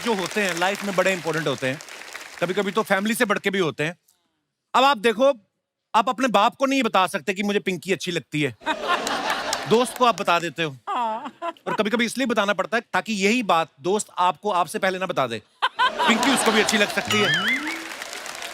जो होते हैं लाइफ में बड़े इंपॉर्टेंट होते हैं, कभी कभी तो फैमिली से बढ़ के भी होते हैं। अब आप देखो, आप अपने बाप को नहीं बता सकते कि मुझे पिंकी अच्छी लगती है, दोस्त को आप बता देते हो। और कभी कभी इसलिए बताना पड़ता है ताकि यही बात दोस्त आपको आपसे पहले ना बता दे, पिंकी उसको भी अच्छी लग सकती है।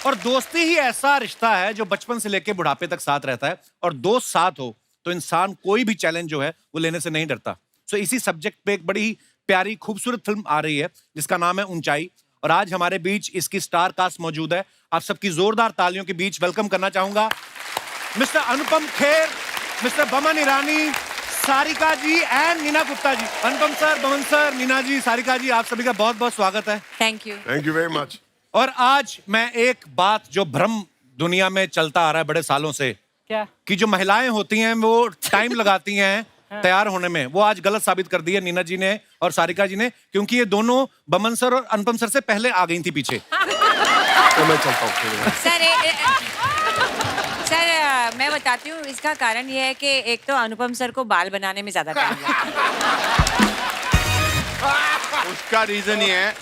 और दोस्ती ही ऐसा रिश्ता है जो बचपन से लेकर बुढ़ापे तक साथ रहता है, और दोस्त साथ हो तो इंसान कोई भी चैलेंज जो है वो लेने से नहीं डरता। सो इसी सब्जेक्ट पे एक बड़ी ही प्यारी खूबसूरत फिल्म आ रही है जिसका नाम है ऊंचाई, और आज हमारे बीच इसकी स्टार कास्ट मौजूद है। आप सबकी जोरदार तालियों के बीच वेलकम करना चाहूंगा mister Anupam Kher, mister Boman Irani, Sarika ji and Neena Gupta ji. Anupam sir, Boman sir, Neena ji, Sarika ji, आप सभी का बहुत बहुत स्वागत है। Thank you very much. और आज मैं एक बात जो भ्रम दुनिया में चलता आ रहा है बड़े सालों से, क्या कि जो महिलाएं होती हैं वो टाइम लगाती हैं तैयार होने में, वो आज गलत साबित कर दी है नीना जी ने और सारिका जी ने, क्योंकि ये दोनों बमन सर और अनुपम सर से पहले आ गई थी पीछे। तो मैं चलता हूँ। सर मैं बताती हूँ, इसका कारण ये है कि एक तो अनुपम सर को बाल बनाने में ज्यादा टाइम लगता है। उसका रीजन ये है,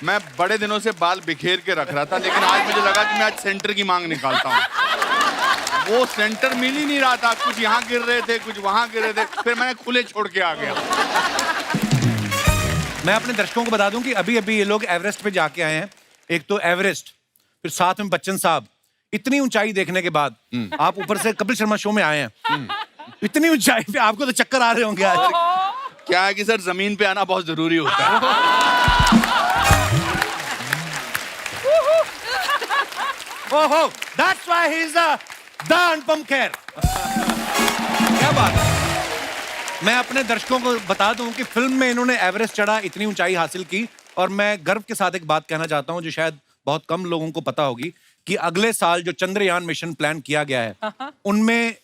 मैं बड़े दिनों से बाल बिखेर के रख रहा था, लेकिन आज मुझे लगा कि मैं आज सेंटर की मांग निकालता हूँ। वो सेंटर मिल ही नहीं रहा था, कुछ यहाँ गिर रहे थे, कुछ वहाँ गिर रहे थे, फिर मैंने खुले छोड़ के आ गया। मैं अपने दर्शकों को बता दूं कि अभी अभी ये लोग एवरेस्ट पे जाके आए हैं। एक तो एवरेस्ट, फिर साथ में बच्चन साहब। इतनी ऊंचाई देखने के बाद आप ऊपर से कपिल शर्मा शो में आए हैं, इतनी ऊंचाई पे आपको तो चक्कर आ रहे होंगे आज। क्या है कि सर, जमीन पे आना बहुत जरूरी होता है। ओहो, that's why he is the Anupam Kher. क्या बात है। मैं अपने दर्शकों को बता दूं कि फिल्म में इन्होंने एवरेस्ट चढ़ा, इतनी ऊंचाई हासिल की, और मैं गर्व के साथ एक बात कहना चाहता हूं जो शायद बहुत कम लोगों को पता होगी, कि अगले साल जो चंद्रयान मिशन प्लान किया गया है उनमें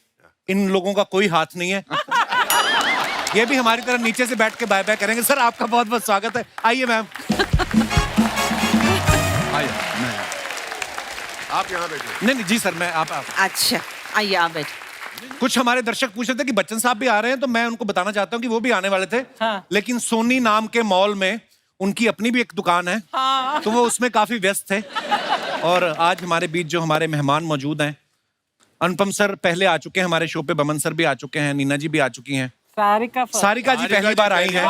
इन लोगों का कोई हाथ नहीं है। ये भी हमारी तरह नीचे से बैठ के बाय बाय करेंगे। सर आपका बहुत बहुत स्वागत है, आइए मैम। आइए, आप यहाँ बैठे। नहीं जी सर, मैं आप अच्छा आइए आप बैठ। कुछ हमारे दर्शक पूछ रहे थे कि बच्चन साहब भी आ रहे हैं, तो मैं उनको बताना चाहता हूँ कि वो भी आने वाले थे। हाँ। लेकिन सोनी नाम के मॉल में उनकी अपनी भी एक दुकान है। हाँ। तो वो उसमें काफी व्यस्त थे। और आज हमारे बीच जो हमारे मेहमान मौजूद हैं, अनुपम सर पहले आ चुके हैं हमारे शो पे, बमन सर भी आ चुके हैं, नीना जी भी आ चुकी हैं, सारिका जी पहली बार आई हैं।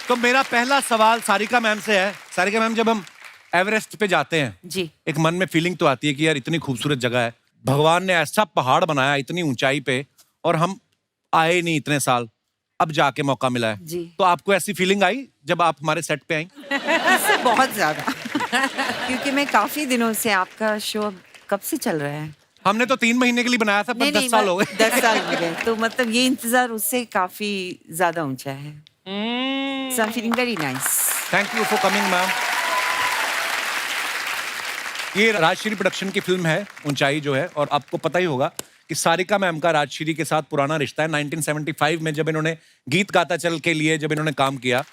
तो मेरा पहला सवाल सारिका मैम से है। सारिका मैम, जब हम एवरेस्ट पे जाते हैं जी एक मन में फीलिंग तो आती है कि यार इतनी खूबसूरत जगह है, भगवान ने ऐसा पहाड़ बनाया इतनी ऊंचाई पे, और हम आए नहीं इतने साल, अब जाके मौका मिला है। जी। तो आपको ऐसी फीलिंग आई जब आप हमारे सेट पे आई? इससे बहुत ज्यादा क्योंकि मैं काफी दिनों से, आपका शो कब से चल रहा है? हमने तो 3 महीने के लिए बनाया था, पर 10 साल हो गए। 10 साल हो गए, तो मतलब ये इंतजार उससे काफी ज्यादा ऊंचा है। So I'm feeling very nice. Thank you for coming ma'am. ये राजश्री प्रोडक्शन की फिल्म है ऊंचाई जो है, और आपको पता ही होगा कि सारिका मैम का राजश्री के साथ पुराना रिश्ता है। 1975 में जब इन्होंने गीत गाता चल के लिए जब इन्होंने काम किया,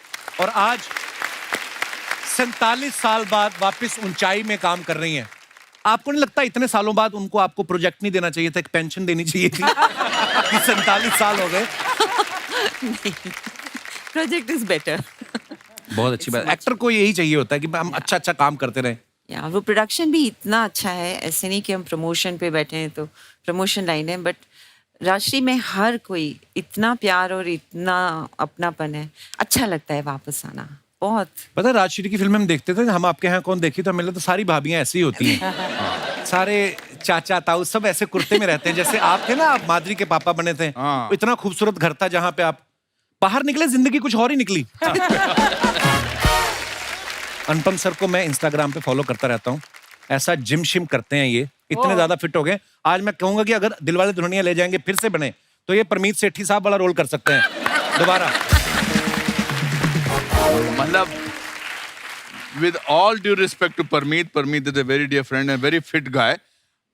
और आज 47 साल बाद वापस ऊंचाई में काम कर रही हैं। आपको नहीं लगता इतने सालों बाद उनको आपको प्रोजेक्ट नहीं देना चाहिए था, एक पेंशन देनी चाहिए थी? 47 साल हो गए। Project is better. बहुत अच्छी बात, एक्टर को यही चाहिए होता है कि हम अच्छा अच्छा काम करते रहें। या वो प्रोडक्शन भी इतना अच्छा है, ऐसे नहीं कि हम प्रमोशन पे बैठे हैं तो प्रमोशन लाइन है, बट राजश्री में हर कोई इतना प्यार और इतना अपनापन है, अच्छा लगता है वापस आना बहुत। पता है राजश्री की फिल्म हम देखते थे, हम आपके यहाँ कौन देखी, तो हमें तो सारी भाभियां ऐसी ही होती हैं। सारे चाचा ताऊ सब ऐसे कुर्ते में रहते हैं, जैसे आप थे ना, आप माधुरी के पापा बने थे। हाँ। इतना खूबसूरत घर था जहाँ पे आप बाहर निकले जिंदगी कुछ और ही निकली। अनुपम सर को मैं इंस्टाग्राम पे फॉलो करता रहता हूँ, ऐसा जिम शिम करते हैं ये, इतने ज्यादा फिट हो गए। आज मैं कहूंगा कि अगर दिलवाले दुल्हनिया ले जाएंगे फिर से बने, तो ये परमीत सेठी साहब वाला रोल कर सकते हैं दोबारा। मतलब with all due respect to Parmeet is a very dear friend and very fit guy,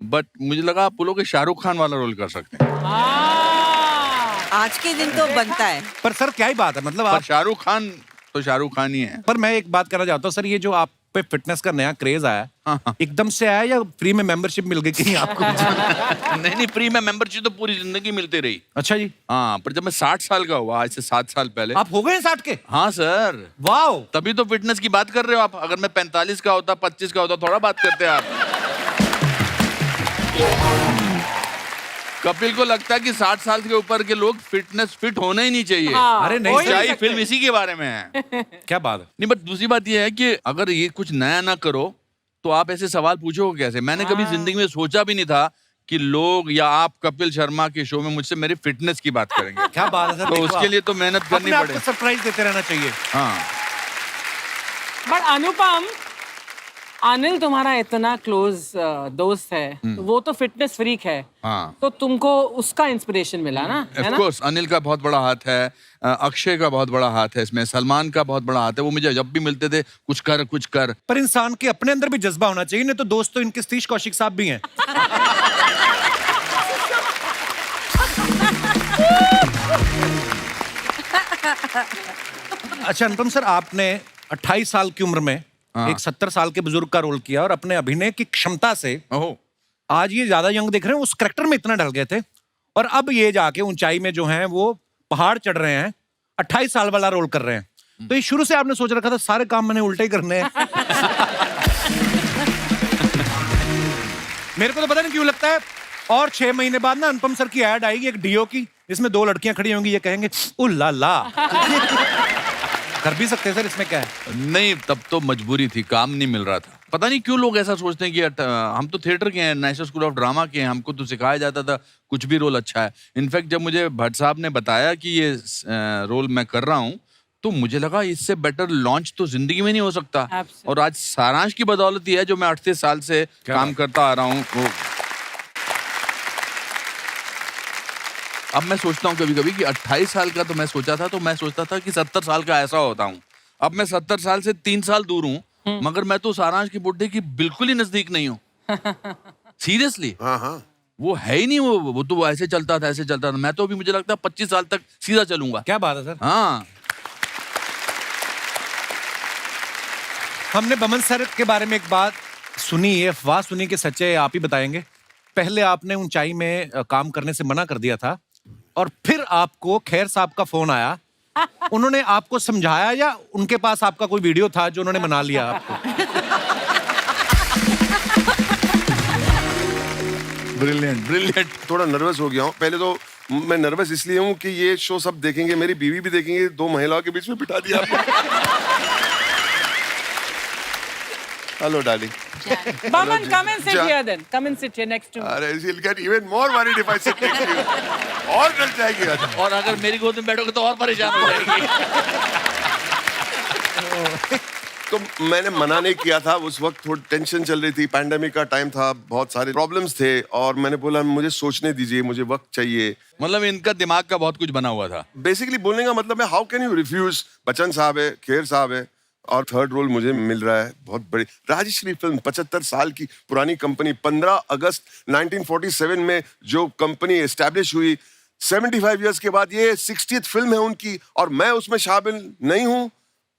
but मुझे लगा आप बोलोगे शाहरुख खान वाला रोल कर सकते हैं। आज के दिन तो बनता है। पर सर क्या ही बात है, मतलब पर आप, शाहरुख खान तो शाहरुख खान ही है। पर मैं एक बात करना चाहता हूँ सर, ये जो आप पे फिटनेस का नया क्रेज आया हाँ। एकदम से आया या फ्री में मेंबरशिप मिल गई कहीं आपको? नहीं, फ्री में मेंबरशिप तो पूरी जिंदगी मिलती रही। अच्छा जी। हाँ, पर जब मैं 60 साल का हुआ, आज से 7 साल पहले। आप हो गए 60 के? हाँ सर। वाओ। तभी तो फिटनेस की बात कर रहे हो आप। अगर मैं 45 का होता, 25 का होता, थोड़ा बात करते आप। कपिल को लगता है कि 60 साल के ऊपर के लोग फिट होना ही नहीं चाहिए। अरे नहीं सच्चाई फिल्म इसी के बारे में है। क्या बात है। नहीं, बट दूसरी बात यह है कि अगर ये कुछ नया ना करो तो आप ऐसे सवाल पूछोगे कैसे? मैंने कभी जिंदगी में सोचा भी नहीं था कि लोग या आप कपिल शर्मा के शो में मुझसे मेरी फिटनेस की बात करेंगे। क्या बात है सर। तो उसके लिए तो मेहनत करनी अपने आप पड़े। को सरप्राइज देते रहना चाहिए। हाँ, बट अनुपम, अनिल तुम्हारा इतना क्लोज दोस्त है, तो वो तो फिटनेस फ्रीक है। हाँ। तो तुमको उसका इंस्पिरेशन मिला ना, है ऑफ ना? कोर्स अनिल का बहुत बड़ा हाथ है, अक्षय का बहुत बड़ा हाथ है इसमें, सलमान का बहुत बड़ा हाथ है। वो मुझे जब भी मिलते थे कुछ कर। पर इंसान के अपने अंदर भी जज्बा होना चाहिए, नहीं तो दोस्त तो इनके सतीश कौशिक साहब भी हैं। अच्छा अनुपम सर, आपने 28 साल की उम्र में एक 70 साल के बुजुर्ग का रोल किया और अपने अभिनय की क्षमता से ओहो, आज ये ज्यादा यंग दिख रहे हैं, उस करेक्टर में इतना ढल गए थे और अब ये जाके ऊंचाई में जो हैं वो पहाड़ चढ़ रहे हैं, 28 साल वाला रोल कर रहे हैं। तो ये शुरू से आपने सोच रखा था सारे काम मैंने उल्टे ही करने हैं? मेरे को तो पता नहीं क्यों लगता है। और 6 महीने बाद ना अनुपम सर की ऐड आएगी एक डीओ की, जिसमें 2 लड़कियां खड़ी होंगी, ये कहेंगे उल्ला ला। कर भी सकते हैं सर, इसमें क्या है? नहीं, तब तो मजबूरी थी, काम नहीं मिल रहा था। पता नहीं क्यों लोग ऐसा सोचते हैं कि हम तो थिएटर के हैं, नेशनल स्कूल ऑफ ड्रामा के हैं, हमको तो सिखाया जाता था कुछ भी रोल अच्छा है। इनफैक्ट जब मुझे भट्ट साहब ने बताया कि ये रोल मैं कर रहा हूँ, तो मुझे लगा इससे बेटर लॉन्च तो जिंदगी में नहीं हो सकता। Absolutely. और आज सारांश की बदौलत ही है जो मैं 38 साल से काम करता आ रहा हूँ। अब मैं सोचता हूँ कभी-कभी कि 28 साल का तो मैं सोचा था, तो मैं सोचता था कि 70 साल का ऐसा होता हूँ। अब मैं 70 साल से 3 साल दूर हूँ, मगर मैं तो सारांश की बुड्ढे की बिल्कुल ही नजदीक नहीं हूँ। सीरियसली। हाँ हाँ। वो है ही नहीं। वो तो ऐसे चलता था। मैं तो अभी मुझे लगता है 25 साल तक सीधा चलूंगा। क्या बात है सर। हाँ। हमने बमन सर के बारे में एक बात सुनी, ये अफवाह सुनी कि सच्चे आप ही बताएंगे। पहले आपने ऊंचाई में काम करने से मना कर दिया था और फिर आपको खैर साहब का फोन आया, उन्होंने आपको समझाया या उनके पास आपका कोई वीडियो था जो उन्होंने मना लिया आपको? ब्रिलियंट। थोड़ा नर्वस हो गया हूँ। पहले तो मैं नर्वस इसलिए हूँ कि ये शो सब देखेंगे, मेरी बीवी भी देखेंगे, 2 महिलाओं के बीच में बिठा दिया आपने। Hello darling. Baman, come and sit Ja- here then. Come and sit here next to me. अरे she'll get even more worried if I sit next to you. और डर जाएगी आज। और अगर मेरी गोद में बैठोगे तो और परेशान हो जाएगी। तो मैंने मना नहीं किया था। उस वक्त थोड़ी टेंशन चल रही थी, पैंडेमिक का टाइम था, बहुत सारे प्रॉब्लम्स थे और मैंने बोला मुझे सोचने दीजिए, मुझे वक्त चाहिए। मतलब इनका दिमाग का बहुत कुछ बना हुआ था। बेसिकली बोलने का मतलब है, how can you refuse? Bachchan साहब है, खेर साहब है और थर्ड रोल मुझे मिल रहा है, बहुत बड़ी राजश्री फिल्म, 75 साल की पुरानी कंपनी, 15 अगस्त 1947 में जो कंपनी एस्टैब्लिश हुई, 75 इयर्स के बाद ये 60th फिल्म है उनकी और मैं उसमें शामिल नहीं हूँ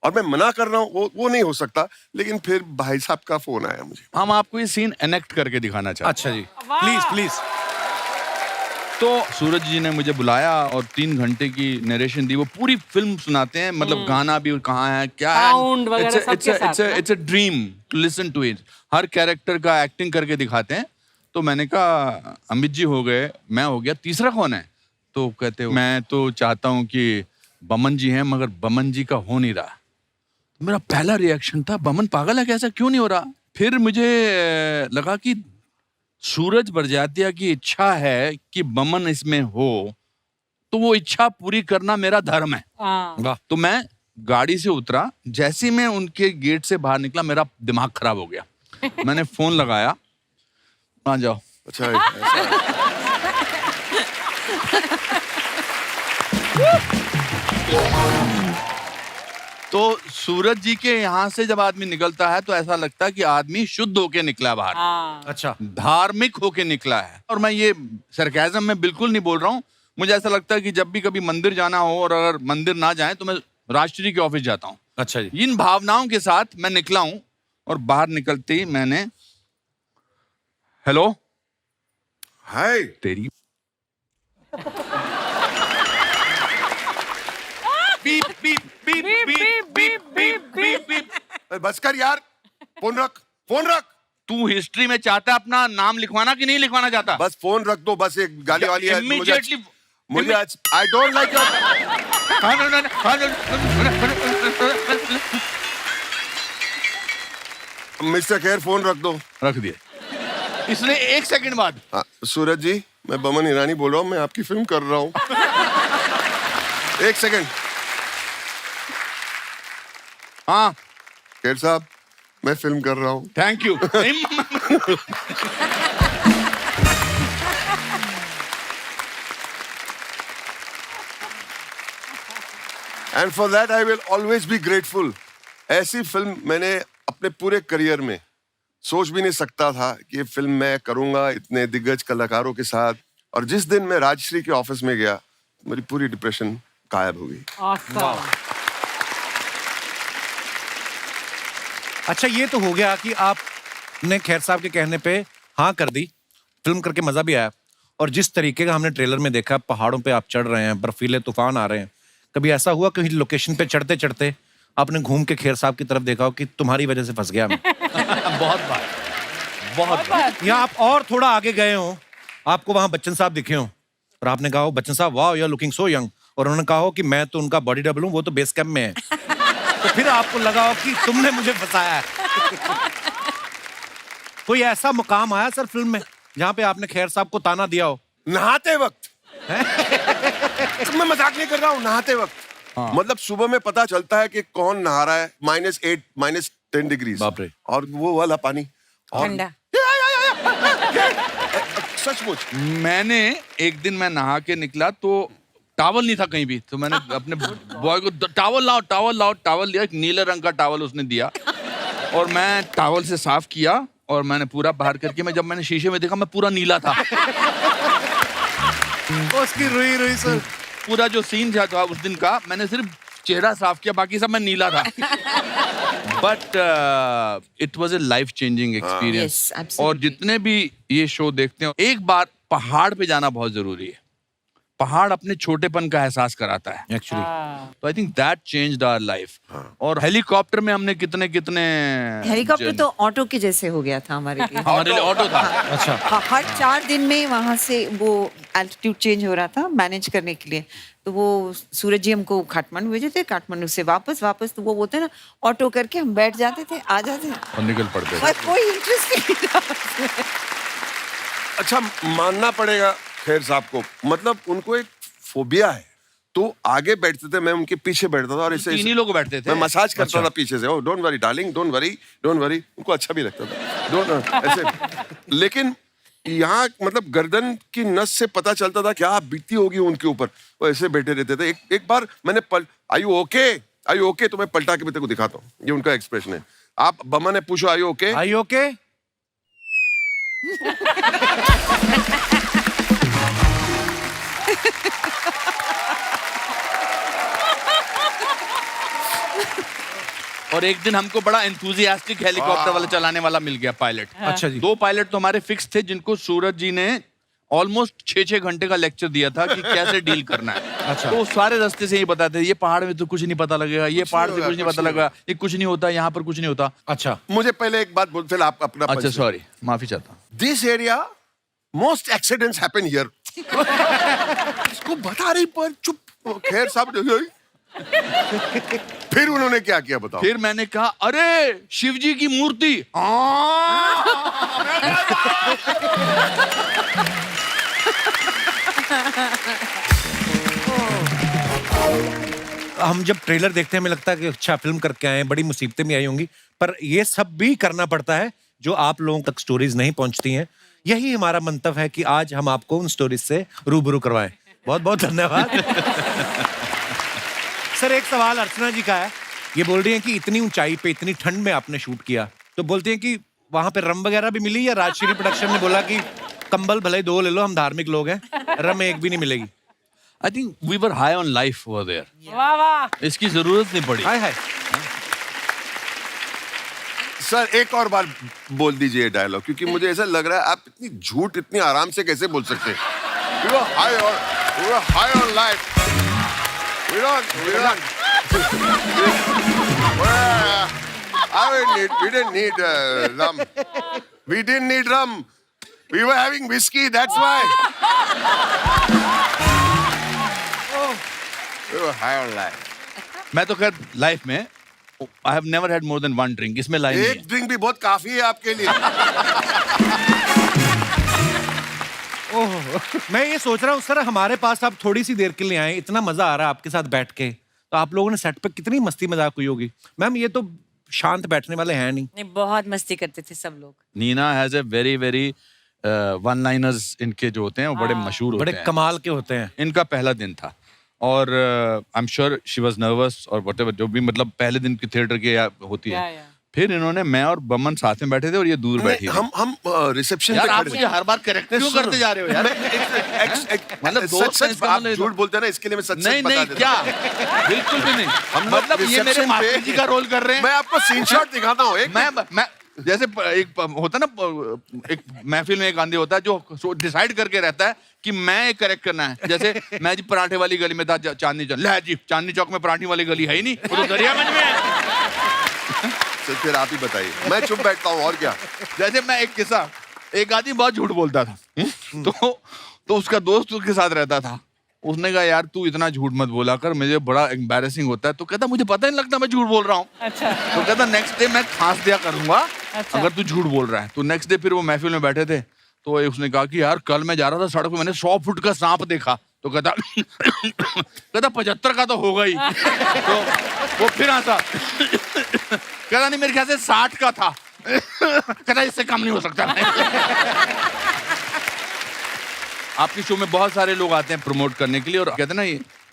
और मैं मना कर रहा हूँ, वो नहीं हो सकता। लेकिन फिर भाई साहब का फोन आया मुझे। हम आपको ये सीन एनेक्ट करके दिखाना चाहते अच्छा जी, प्लीज प्लीज। तो सूरज जी ने मुझे बुलाया और 3 घंटे की नरेशन दी। वो पूरी फिल्म सुनाते हैं, मतलब गाना भी कहाँ है, क्या है। Sound वगैरह सबके साथ ना? It's a dream to listen to it. हर कैरेक्टर का एक्टिंग करके दिखाते हैं। तो मैंने कहा अमित जी हो गए, मैं हो गया, तीसरा कौन है? तो कहते हो मैं तो चाहता हूँ कि बमन जी हैं, मगर बमन जी का हो नहीं रहा। मेरा पहला रिएक्शन था बमन पागल है क्या, ऐसा क्यों नहीं हो रहा? फिर मुझे लगा कि सूरज बरजातिया की इच्छा है कि बमन इसमें हो, तो वो इच्छा पूरी करना मेरा धर्म है। हाँ। तो मैं गाड़ी से उतरा, जैसे ही मैं उनके गेट से बाहर निकला मेरा दिमाग खराब हो गया। मैंने फोन लगाया, आ जाओ। अच्छा ऐसा है। तो सूरज जी के यहाँ से जब आदमी निकलता है तो ऐसा लगता है कि आदमी शुद्ध होके निकला बाहर, हाँ। अच्छा, धार्मिक होके निकला है। और मैं ये सरकाज़म में बिल्कुल नहीं बोल रहा हूँ। मुझे ऐसा लगता है कि जब भी कभी मंदिर जाना हो और अगर मंदिर ना जाए तो मैं राष्ट्रीय के ऑफिस जाता हूँ। अच्छा जी। इन भावनाओं के साथ मैं निकला हूँ और बाहर निकलते ही मैंने हेलो हाय तेरी beep beep beep beep beep beep beep beep. बस कर यार, फोन रख, फोन रख। तू हिस्ट्री में चाहता है अपना नाम लिखवाना कि नहीं लिखवाना चाहता? बस फोन रख दो, बस एक गाली वाली है Immediately- मुझे I don't like your. Mister Kher phone रख दो। रख दिए इसने 1 सेकंड बाद। हाँ, सूरज जी, मैं बमन ईरानी बोल रहा हूँ, मैं आपकी फिल्म कर रहा हूँ। 1 सेकंड। हाँ खेर साहब, मैं फिल्म कर रहा हूँ। Thank you. And for that I will always be grateful. ऐसी फिल्म मैंने अपने पूरे करियर में सोच भी नहीं सकता था कि ये फिल्म मैं करूंगा इतने दिग्गज कलाकारों के साथ। और जिस दिन मैं राजश्री के ऑफिस में गया, मेरी पूरी डिप्रेशन गायब हो गई। Awesome. अच्छा, ये तो हो गया कि आपने खेर साहब के कहने पे हाँ कर दी, फिल्म करके मजा भी आया। और जिस तरीके का हमने ट्रेलर में देखा, पहाड़ों पे आप चढ़ रहे हैं, बर्फीले तूफान आ रहे हैं, कभी ऐसा हुआ कहीं लोकेशन पे चढ़ते चढ़ते आपने घूम के खेर साहब की तरफ देखा हो कि तुम्हारी वजह से फंस गया मैं? बहुत बार, बहुत बार। या आप और थोड़ा आगे गए हो, आपको वहां बच्चन साहब दिखे हो और आपने कहा हो बच्चन साहब वाह you are looking so young, और उन्होंने कहा हो कि मैं तो उनका बॉडी डबल हूं, वो तो बेस कैंप में है। तो फिर आपको लगा हो कि तुमने मुझे फंसाया है। कोई ऐसा मुकाम आया सर फिल्म में जहां पे आपने खेर साहब को ताना दिया हो? नहाते वक्त। मैं मजाक नहीं कर रहा हूँ, नहाते वक्त। मतलब सुबह में पता चलता है कि कौन नहा रहा है, -8 -10 डिग्रीज, बाप रे। और वो वाला पानी और ठंडा। सचमुच। मैंने एक दिन मैं नहा के निकला तो टॉवल नहीं था कहीं भी, तो मैंने अपने बॉय को टॉवल लाओ टॉवल लाओ, टॉवल लिया, एक नीले रंग का टॉवल उसने दिया और मैं टॉवल से साफ किया और मैंने पूरा बाहर करके, मैं जब मैंने शीशे में देखा मैं पूरा नीला था। उसकी रुई रुई सर। पूरा जो सीन था उस दिन का, मैंने सिर्फ चेहरा साफ किया, बाकी सब मैं नीला था। But it was a life changing experience. Yes, absolutely. और जितने भी ये शो देखते हैं, एक बार पहाड़ पे जाना बहुत जरूरी है। पहाड़ अपने छोटेपन का एहसास कराता है एक्चुअली तो I think that changed our life. और हेलीकॉप्टर में हमने कितने कितने हेलीकॉप्टर तो ऑटो के जैसे हो गया था हमारे लिए। हमारे लिए ऑटो था। अच्छा। हर 4 दिन में वहां से वो एल्टीट्यूड चेंज हो रहा था मैनेज करने के लिए। तो वो सूरज जी हमको काठमांडू भेजे थे, काठमांडू से वापस तो वो बोलते ना ऑटो करके हम बैठ जाते थे, आ जाते थे, और निकल पड़ते थे। पर कोई इंटरेस्ट नहीं था उसमें। अच्छा, मानना पड़ेगा खेर साहब को, मतलब उनको एक फोबिया है। तो आगे बैठते थे, मैं उनके पीछे बैठता था और ऐसे तीन ही लोग बैठते थे। मैं मसाज करता था पीछे से। Oh don't worry darling, don't worry, don't worry. उनको अच्छा भी लगता था, डोंट ऐसे। लेकिन यहाँ मतलब गर्दन की नस से पता चलता था क्या बीती होगी उनके ऊपर। वो ऐसे बैठे रहते थे। एक बार मैंने I you okay, I you okay, तो मैं पलटा के भी तेरे को दिखाता हूँ। ये उनका एक्सप्रेशन है। आप बम्मा ने पूछो आई यू ओके, आई ओके? और एक दिन हमको बड़ा एंथुसियास्टिक हेलीकॉप्टर वाला चलाने वाला मिल गया पायलट। अच्छा जी। 2 पायलट तो हमारे फिक्स थे, जिनको सूरज जी ने ऑलमोस्ट 6-6 घंटे का लेक्चर दिया था कि कैसे डील करना है। अच्छा। तो सारे रास्ते से ही बताते ये पहाड़ में तो कुछ नहीं पता लगेगा, ये पहाड़ से कुछ नहीं पता लगेगा, ये कुछ नहीं होता, यहाँ पर कुछ नहीं होता। अच्छा। मुझे पहले एक बात बोलते, आप अपना अच्छा सॉरी, माफी चाहता हूँ। This area most accidents happen here. इसको बता रही पर चुप। खेर साहब फिर उन्होंने क्या किया बताओ? फिर मैंने कहा अरे शिव जी की मूर्ति। हम जब ट्रेलर देखते हैं हमें लगता है कि अच्छा फिल्म करके आए हैं, बड़ी मुसीबतें भी आई होंगी, पर ये सब भी करना पड़ता है जो आप लोगों तक स्टोरीज नहीं पहुंचती हैं। यही हमारा मंतव्य है कि आज हम आपको उन स्टोरीज से रूबरू करवाएं। बहुत बहुत धन्यवाद। सर एक सवाल अर्चना जी का है, ये बोल रही हैं कि इतनी ऊंचाई पे इतनी ठंड में आपने शूट किया, तो बोलती हैं कि वहां पे रम वगैरह भी मिली, या राजश्री प्रोडक्शन ने बोला कि कंबल भले 2 ले लो, हम धार्मिक लोग हैं, रम एक भी नहीं मिलेगी? I think we were high on life over there. वाह वाह। इसकी जरूरत नहीं पड़ी। हाय हाय। सर एक और बार बोल दीजिए डायलॉग, क्योंकि मुझे ऐसा लग रहा है आप इतनी झूठ इतनी आराम से कैसे बोल सकते हैं? You are high on life. We didn't need rum. We didn't need rum. We were having whiskey, that's why. We were high on life. मैं तो खैर लाइफ में I have never had more than one drink, इसमें line नहीं है। एक drink भी बहुत काफी है आपके लिए। ओह, मैं ये सोच रहा हूँ सर, हमारे पास आप थोड़ी सी देर के लिए आए, इतना मजा आ रहा है आपके साथ बैठ के, तो आप लोगों ने सेट पे कितनी मस्ती मजाक हुई होगी। मैम ये तो शांत बैठने वाले हैं नहीं। नहीं, बहुत मस्ती करते थे सब लोग। Neena has a very very one liners, इनके जो होते हैं वो बड़े मशहूर होते बड़े हैं। कमाल के होते हैं। इनका पहला दिन था और I am sure she was nervous और व्हाटएवर, जो भी मतलब पहले दिन की थिएटर के होती है। या। फिर इन्होंने, मैं और बमन साथ में बैठे थे और ये दूर बैठी थी। हम रिसेप्शन यार पे आप खड़े मुझे हर बार करेक्ट क्यों करते जा रहे हो यार? मतलब दोस्त हैं, सच इसका आप मतलब- झूठ बोलते हैं ना, इसके लिए मैं सच नहीं बता नहीं, देता क्या हूं। बिल्कुल भी नहीं। हम लोग मतलब ये मेरे reception मास्टर पे- जी का रोल कर रहे हैं। मैं आपको स्क्रीनशॉट दिखाता हूँ एक। मैं जैसे एक होता ना, एक महफिल में एक आंधी होता है जो डिसाइड करके रहता है कि मैं एक करेक्ट करना है। जैसे मैं जी पराठे वाली गली में था, चांदनी चौक, ले जी चांदनी चौक में पराठे वाली गली है ही नहीं, वो तो दरियागंज में है। तो फिर आप ही बताइए, मैं चुप बैठता हूँ और क्या। जैसे मैं एक किस्सा, एक आदमी बहुत झूठ बोलता था, तो उसका दोस्त उसके साथ रहता था। उसने कहा यार तू इतना झूठ मत बोला कर, मुझे बड़ा एम्बैरेसिंग होता है। तो कहता मुझे पता ही नहीं लगता मैं झूठ बोल रहा हूँ। अच्छा। तो कहता नेक्स्ट डे मैं खांस दिया करूंगा अच्छा। अगर तू झूठ बोल रहा है। तो नेक्स्ट डे फिर वो महफिल में बैठे थे, तो उसने कहा कि यार कल मैं जा रहा था सड़क पे, मैंने 100 फुट का सांप देखा। तो कहता 75 का तो होगा ही। तो वो फिर आता, कहता नहीं मेरे ख्याल से 60 का था। कहता इससे कम नहीं हो सकता। आपके शो में बहुत सारे लोग आते हैं प्रमोट करने के लिए, और कहते हैं ना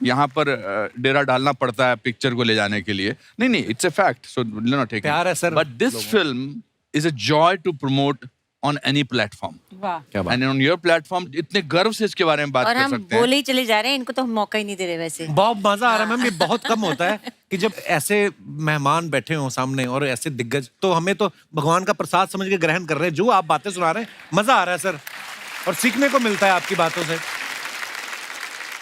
यहाँ पर डेरा डालना पड़ता है पिक्चर को ले जाने के लिए। नहीं, it's a fact, so not take प्यार है sir. But this film is a joy to promote on any platform. वाह। एंड ऑन योर प्लेटफॉर्म इतने गर्व से इसके बारे में बात और कर हम सकते हैं। बोले ही चले जा रहे हैं, इनको तो हम मौका ही नहीं दे रहे वैसे। बहुत मजा आ रहा है मैम। ये बहुत कम होता है कि जब ऐसे मेहमान बैठे हों सामने और ऐसे दिग्गज, तो हमें तो भगवान का प्रसाद समझ के ग्रहण कर रहे हैं। जो आप बातें सुना रहे हैं मजा आ रहा है सर, और सीखने को मिलता है आपकी बातों से।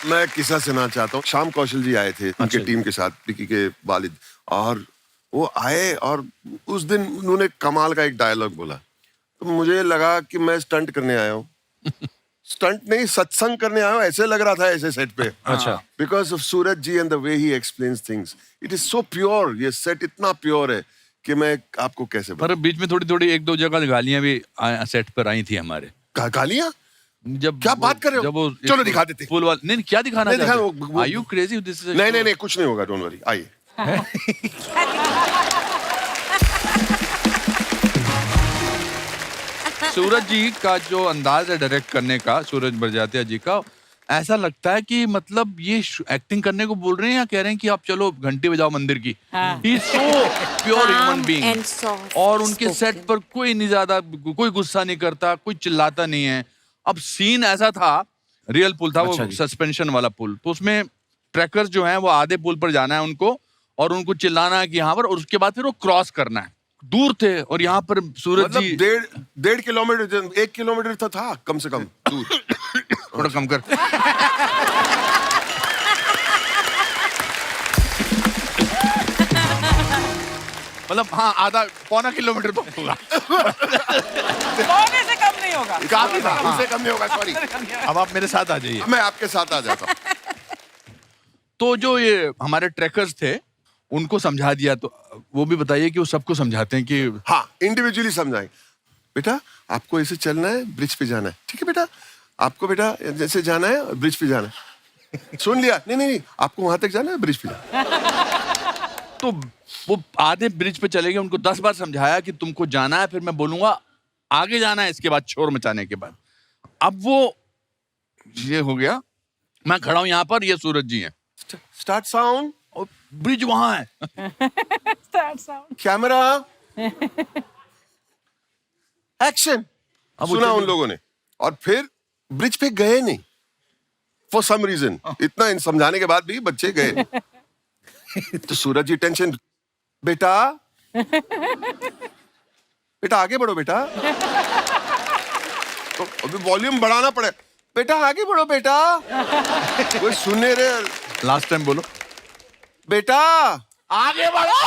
मैं किस्सा सुनाना चाहता हूँ। श्याम कौशल जी आए थे उनके टीम के साथ, विकी के वालिद, और वो आए और उस दिन उन्होंने कमाल का एक डायलॉग बोला। तो मुझे लगा कि मैं स्टंट करने आया हूँ। स्टंट नहीं, सत्संग करने आया हूँ, ऐसे लग रहा था ऐसे सेट पे। अच्छा। Because of Sooraj ji and the way he explains things, it is so pure. ये सेट इतना प्योर है कि मैं आपको कैसे पर बीच में थोड़ी थोड़ी एक दो जगह गालियां भी सेट पर आई थी हमारे। गालियां जब क्या बात कर रहे हो? जब वो चलो दिखा देते। फुल वाल नहीं, क्या दिखाना नहीं, चाहते दिखाओ, हो? Are you crazy? This is a नहीं show. नहीं, कुछ नहीं होगा, डोंट वरी, आइए। सूरज जी का जो अंदाज है डायरेक्ट करने का, सूरज बरजातिया जी का, ऐसा लगता है कि मतलब ये एक्टिंग करने को बोल रहे हैं या कह रहे हैं कि आप चलो घंटी बजाओ मंदिर की। He is so pure human being. and soft और उनके spoken. सेट पर कोई नहीं ज्यादा, कोई गुस्सा नहीं करता, कोई चिल्लाता नहीं है। अब सीन ऐसा था, रियल पुल था वो, सस्पेंशन वाला पुल, तो उसमें ट्रैकर्स जो हैं वो आधे पुल पर जाना है उनको, और उनको चिल्लाना है कि यहाँ पर, और उसके बाद फिर वो क्रॉस करना है। दूर थे और यहाँ पर सूरज मतलब जी 1.5 किलोमीटर, 1 किलोमीटर था कम से कम दूर। थोड़ा कम कर। मतलब हाँ, आधा पौना किलोमीटर तो होगा। पौने से कम नहीं होगा। काफी था, उससे कम नहीं होगा, सॉरी। अब आप मेरे साथ आ जाइए। मैं आपके साथ आ जाता हूँ। तो जो ये हमारे ट्रैकर्स थे उनको समझा दिया, तो वो भी बताइए कि वो सबको समझाते हैं कि हाँ, इंडिविजुअली समझाएं। बेटा आपको ऐसे चलना है, ब्रिज पे जाना है, ठीक है बेटा? आपको बेटा जैसे जाना है, ब्रिज पे जाना है। सुन लिया? नहीं, आपको वहां तक जाना है, ब्रिज पे जाना। तो वो आधे ब्रिज पे चले गए, उनको 10 बार समझाया कि तुमको जाना है, फिर मैं बोलूंगा आगे जाना है, इसके बाद शोर मचाने के बाद। अब वो ये हो गया, मैं खड़ा हूं यहाँ पर, ये सूरज जी हैं, स्टार्ट साउंड, और ब्रिज वहां है। Camera, action. सुना उन लोगों ने, और फिर ब्रिज पे गए नहीं, फॉर सम रीजन। इतना समझाने के बाद भी बच्चे गए। तो सूरज जी टेंशन, बेटा बेटा आगे बढ़ो बेटा। तो अभी वॉल्यूम बढ़ाना पड़े। बेटा आगे बढ़ो बेटा। कोई सुने रे। लास्ट टाइम बोलो। बेटा आगे बढ़ो।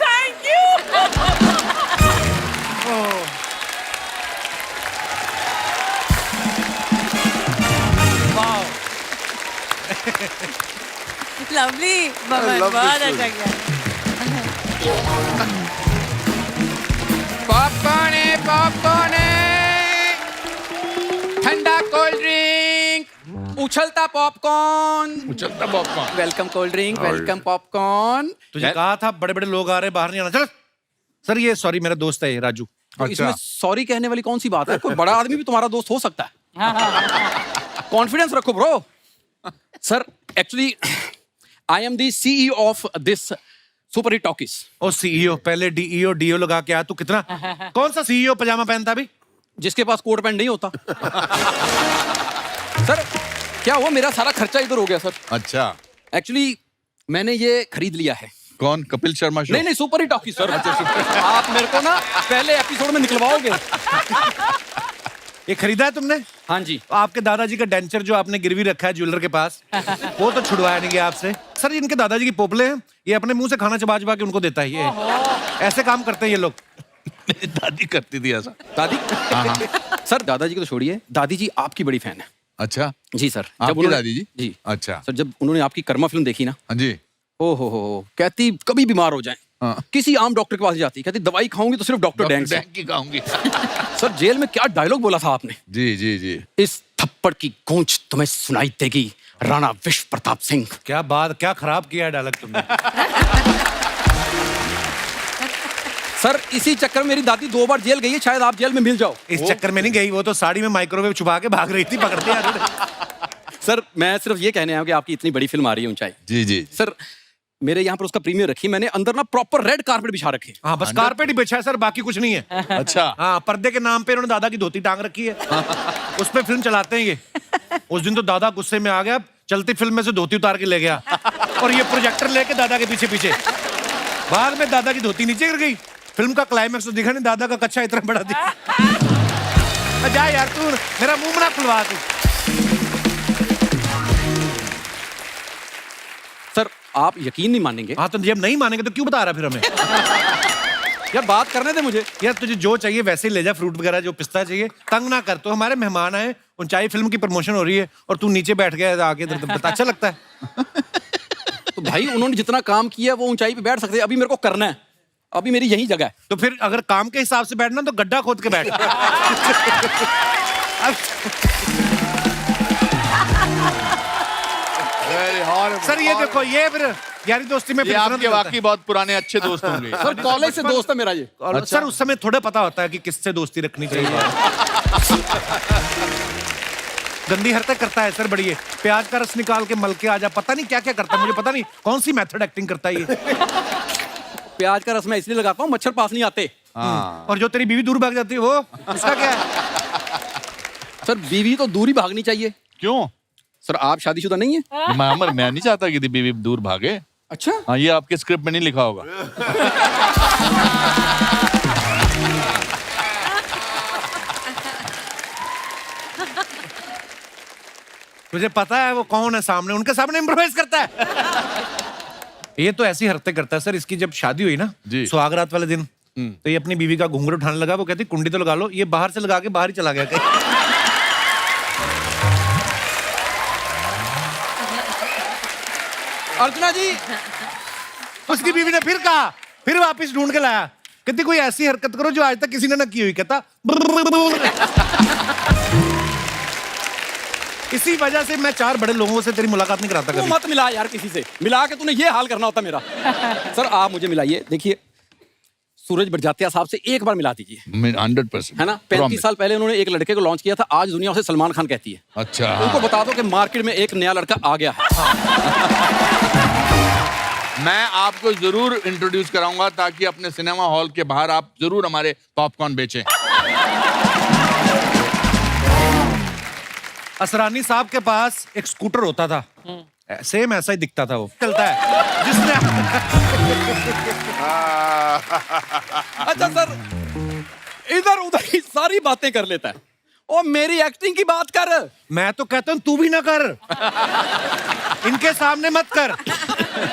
Thank you. Lovely I love बहुत this अच्छा किया। पॉपकॉर्न है, पॉपकॉर्न है, ठंडा कोल्ड ड्रिंक, उछलता पॉपकॉर्न। चलता popcorn. Welcome cold drink, welcome popcorn. तुझे कहा था बड़े बड़े लोग आ रहे, बाहर नहीं आना। चल सर, ये सॉरी मेरा दोस्त है ये राजू। तो इसमें सॉरी कहने वाली कौन सी बात है? कोई बड़ा आदमी भी तुम्हारा दोस्त हो सकता है। कॉन्फिडेंस रखो bro. Sir actually I am the CEO of this super hit talkies. ओ सीईओ, पहले डीईओ डीओ लगा के आ तू। कितना कौन सा सीईओ पजामा पहनता अभी? जिसके पास कोट पैंट नहीं होता। सर क्या हुआ, मेरा सारा खर्चा इधर हो गया सर। अच्छा, एक्चुअली मैंने ये खरीद लिया है। कौन? कपिल शर्मा शो? नहीं नहीं, सुपर हिट टॉकीज सर। आप मेरे को ना पहले एपिसोड में निकलवाओगे। ये खरीदा है तुमने? हाँ जी। आपके दादाजी का डेंचर जो आपने गिरवी रखा है ज्वेलर के पास, वो तो छुड़वाया नहीं गया आपसे। सर इनके दादाजी की पोपले हैं, ये अपने मुंह से खाना चबा चबा के उनको देता है। ये ऐसे काम करते हैं ये लोग। मेरी दादी करती थी ऐसा। दादी? सर दादाजी को तो छोड़िए, दादी जी आपकी बड़ी फैन है। अच्छा, जी सर। आपकी दादी जी? जी। अच्छा सर जब उन्होंने आपकी कर्मा फिल्म देखी ना, हाँ जी। ओ हो, कहती कभी बीमार हो जाए हाँ। किसी आम डॉक्टर के पास जाती, कहती दवाई खाऊंगी तो सिर्फ डॉक्टर डैंग से। डैंग की खाऊंगी। सर जेल में क्या डायलॉग बोला था आपने? जी जी जी। इस थप्पड़ की गूंज तुम्हें सुनाई देगी, राणा विश्व प्रताप सिंह। क्या बात, क्या खराब किया है डायलॉग तुमने। सर इसी चक्कर में मेरी दादी 2 बार जेल गई है, शायद आप जेल में मिल जाओ। इस चक्कर में नहीं गई, वो तो साड़ी में माइक्रोवेव छुपा के भाग रही थी, पकड़ते यार। सर मैं सिर्फ ये कहने आया हूं कि आपकी इतनी बड़ी फिल्म आ रही है ऊंचाई। जी जी। सर मेरे यहाँ पर उसका प्रीमियर रखी, मैंने अंदर ना प्रॉपर रेड कारपेट बिछा रखे। हाँ बस कारपेट ही बिछा है सर, बाकी कुछ नहीं है। अच्छा। हाँ, पर्दे के नाम पे इन्होंने दादा की धोती टांग रखी है, उस पे फिल्म चलाते हैं ये। उस दिन तो दादा गुस्से में आ गया, चलती फिल्म में से धोती उतार के ले गया, और ये प्रोजेक्टर लेके दादा के पीछे पीछे। बाद में दादा की धोती नीचे गिर गई। फिल्म का क्लाइमैक्स तो दिखा नहीं, दादा का कच्चा इतना बड़ा दिखा। जा यार तू, मेरा मुंह ना खुलवा तू। सर आप यकीन नहीं मानेंगे। हाँ तो जब नहीं मानेंगे तो क्यों बता रहा फिर हमें? यार बात करने दे मुझे। यार तुझे जो चाहिए वैसे ही ले जा, फ्रूट वगैरह जो पिस्ता चाहिए। तंग ना कर, तो हमारे मेहमान आए, ऊंचाई फिल्म की प्रमोशन हो रही है और तू नीचे बैठ गया आके इधर। बता, अच्छा लगता है? तो भाई उन्होंने जितना काम किया वो ऊंचाई पे बैठ सकते हैं, अभी मेरे को करना है, अभी मेरी यही जगह है। तो फिर अगर काम के हिसाब से बैठना तो गड्ढा खोद के बैठ। सर ये देखो, ये फिर यारी दोस्ती में ये आपके वाकई बहुत पुराने अच्छे दोस्त होंगे। सर कॉलेज से दोस्त है मेरा ये। और सर उस समय थोड़ा पता होता है कि किससे दोस्ती रखनी चाहिए। गंदी हरकत करता है सर बड़ी ये। प्याज का रस निकाल के मल के आ जा, पता नहीं क्या क्या करता है, मुझे पता नहीं कौन सी मेथड एक्टिंग करता है ये। प्याज का रस मैं इसलिए लगाता हूँ मच्छर पास नहीं आते। और जो तेरी बीवी दूर भाग जाती है वो उसका क्या है? सर बीवी तो दूर ही भागनी चाहिए। क्यों? सर आप शादीशुदा नहीं है? मैं नहीं चाहता कि बीवी दूर भागे। अच्छा। हाँ, ये आपके स्क्रिप्ट में नहीं लिखा होगा। तुझे पता है वो कौन है सामने? उनके सामने इम्प्रोवाइज करता है। ये तो ऐसी हरकतें करता है सर। इसकी जब शादी हुई ना, जी। सुहागरात वाले दिन, तो ये अपनी बीवी का घुंघरू उठाने लगा। वो कहती कुंडी तो लगा लो, ये बाहर से लगा के बाहर ही चला गया कहीं। अर्चना जी। उसकी बीवी ने फिर कहा, फिर वापस ढूंढ के लाया, कहती कोई ऐसी हरकत करो जो आज तक किसी ने ना की हुई। कहता इसी वजह से मैं 4 बड़े लोगों से तेरी मुलाकात नहीं कराता तू कभी। मत मिला यार किसी से, मिला के तूने ये हाल करना होता मेरा। सर आप मुझे मिलाइए। देखिए सूरज बड़जात्या साहब से एक बार मिला दीजिए। 100% है ना। 35 साल पहले उन्होंने एक लड़के को लॉन्च किया था, आज दुनिया उसे सलमान खान कहती है। अच्छा। उनको बता दो कि मार्केट में एक नया लड़का आ गया है। मैं आपको जरूर इंट्रोड्यूस कराऊंगा ताकि अपने सिनेमा हॉल के बाहर आप जरूर हमारे पॉपकॉर्न बेचें। असरानी साहब के पास एक स्कूटर होता था, सेम ऐसा ही दिखता था, वो चलता है जिसने अच्छा सर, इधर उधर की सारी बातें कर लेता है और मेरी एक्टिंग की बात कर। मैं तो कहता हूँ तू भी ना कर, इनके सामने मत कर।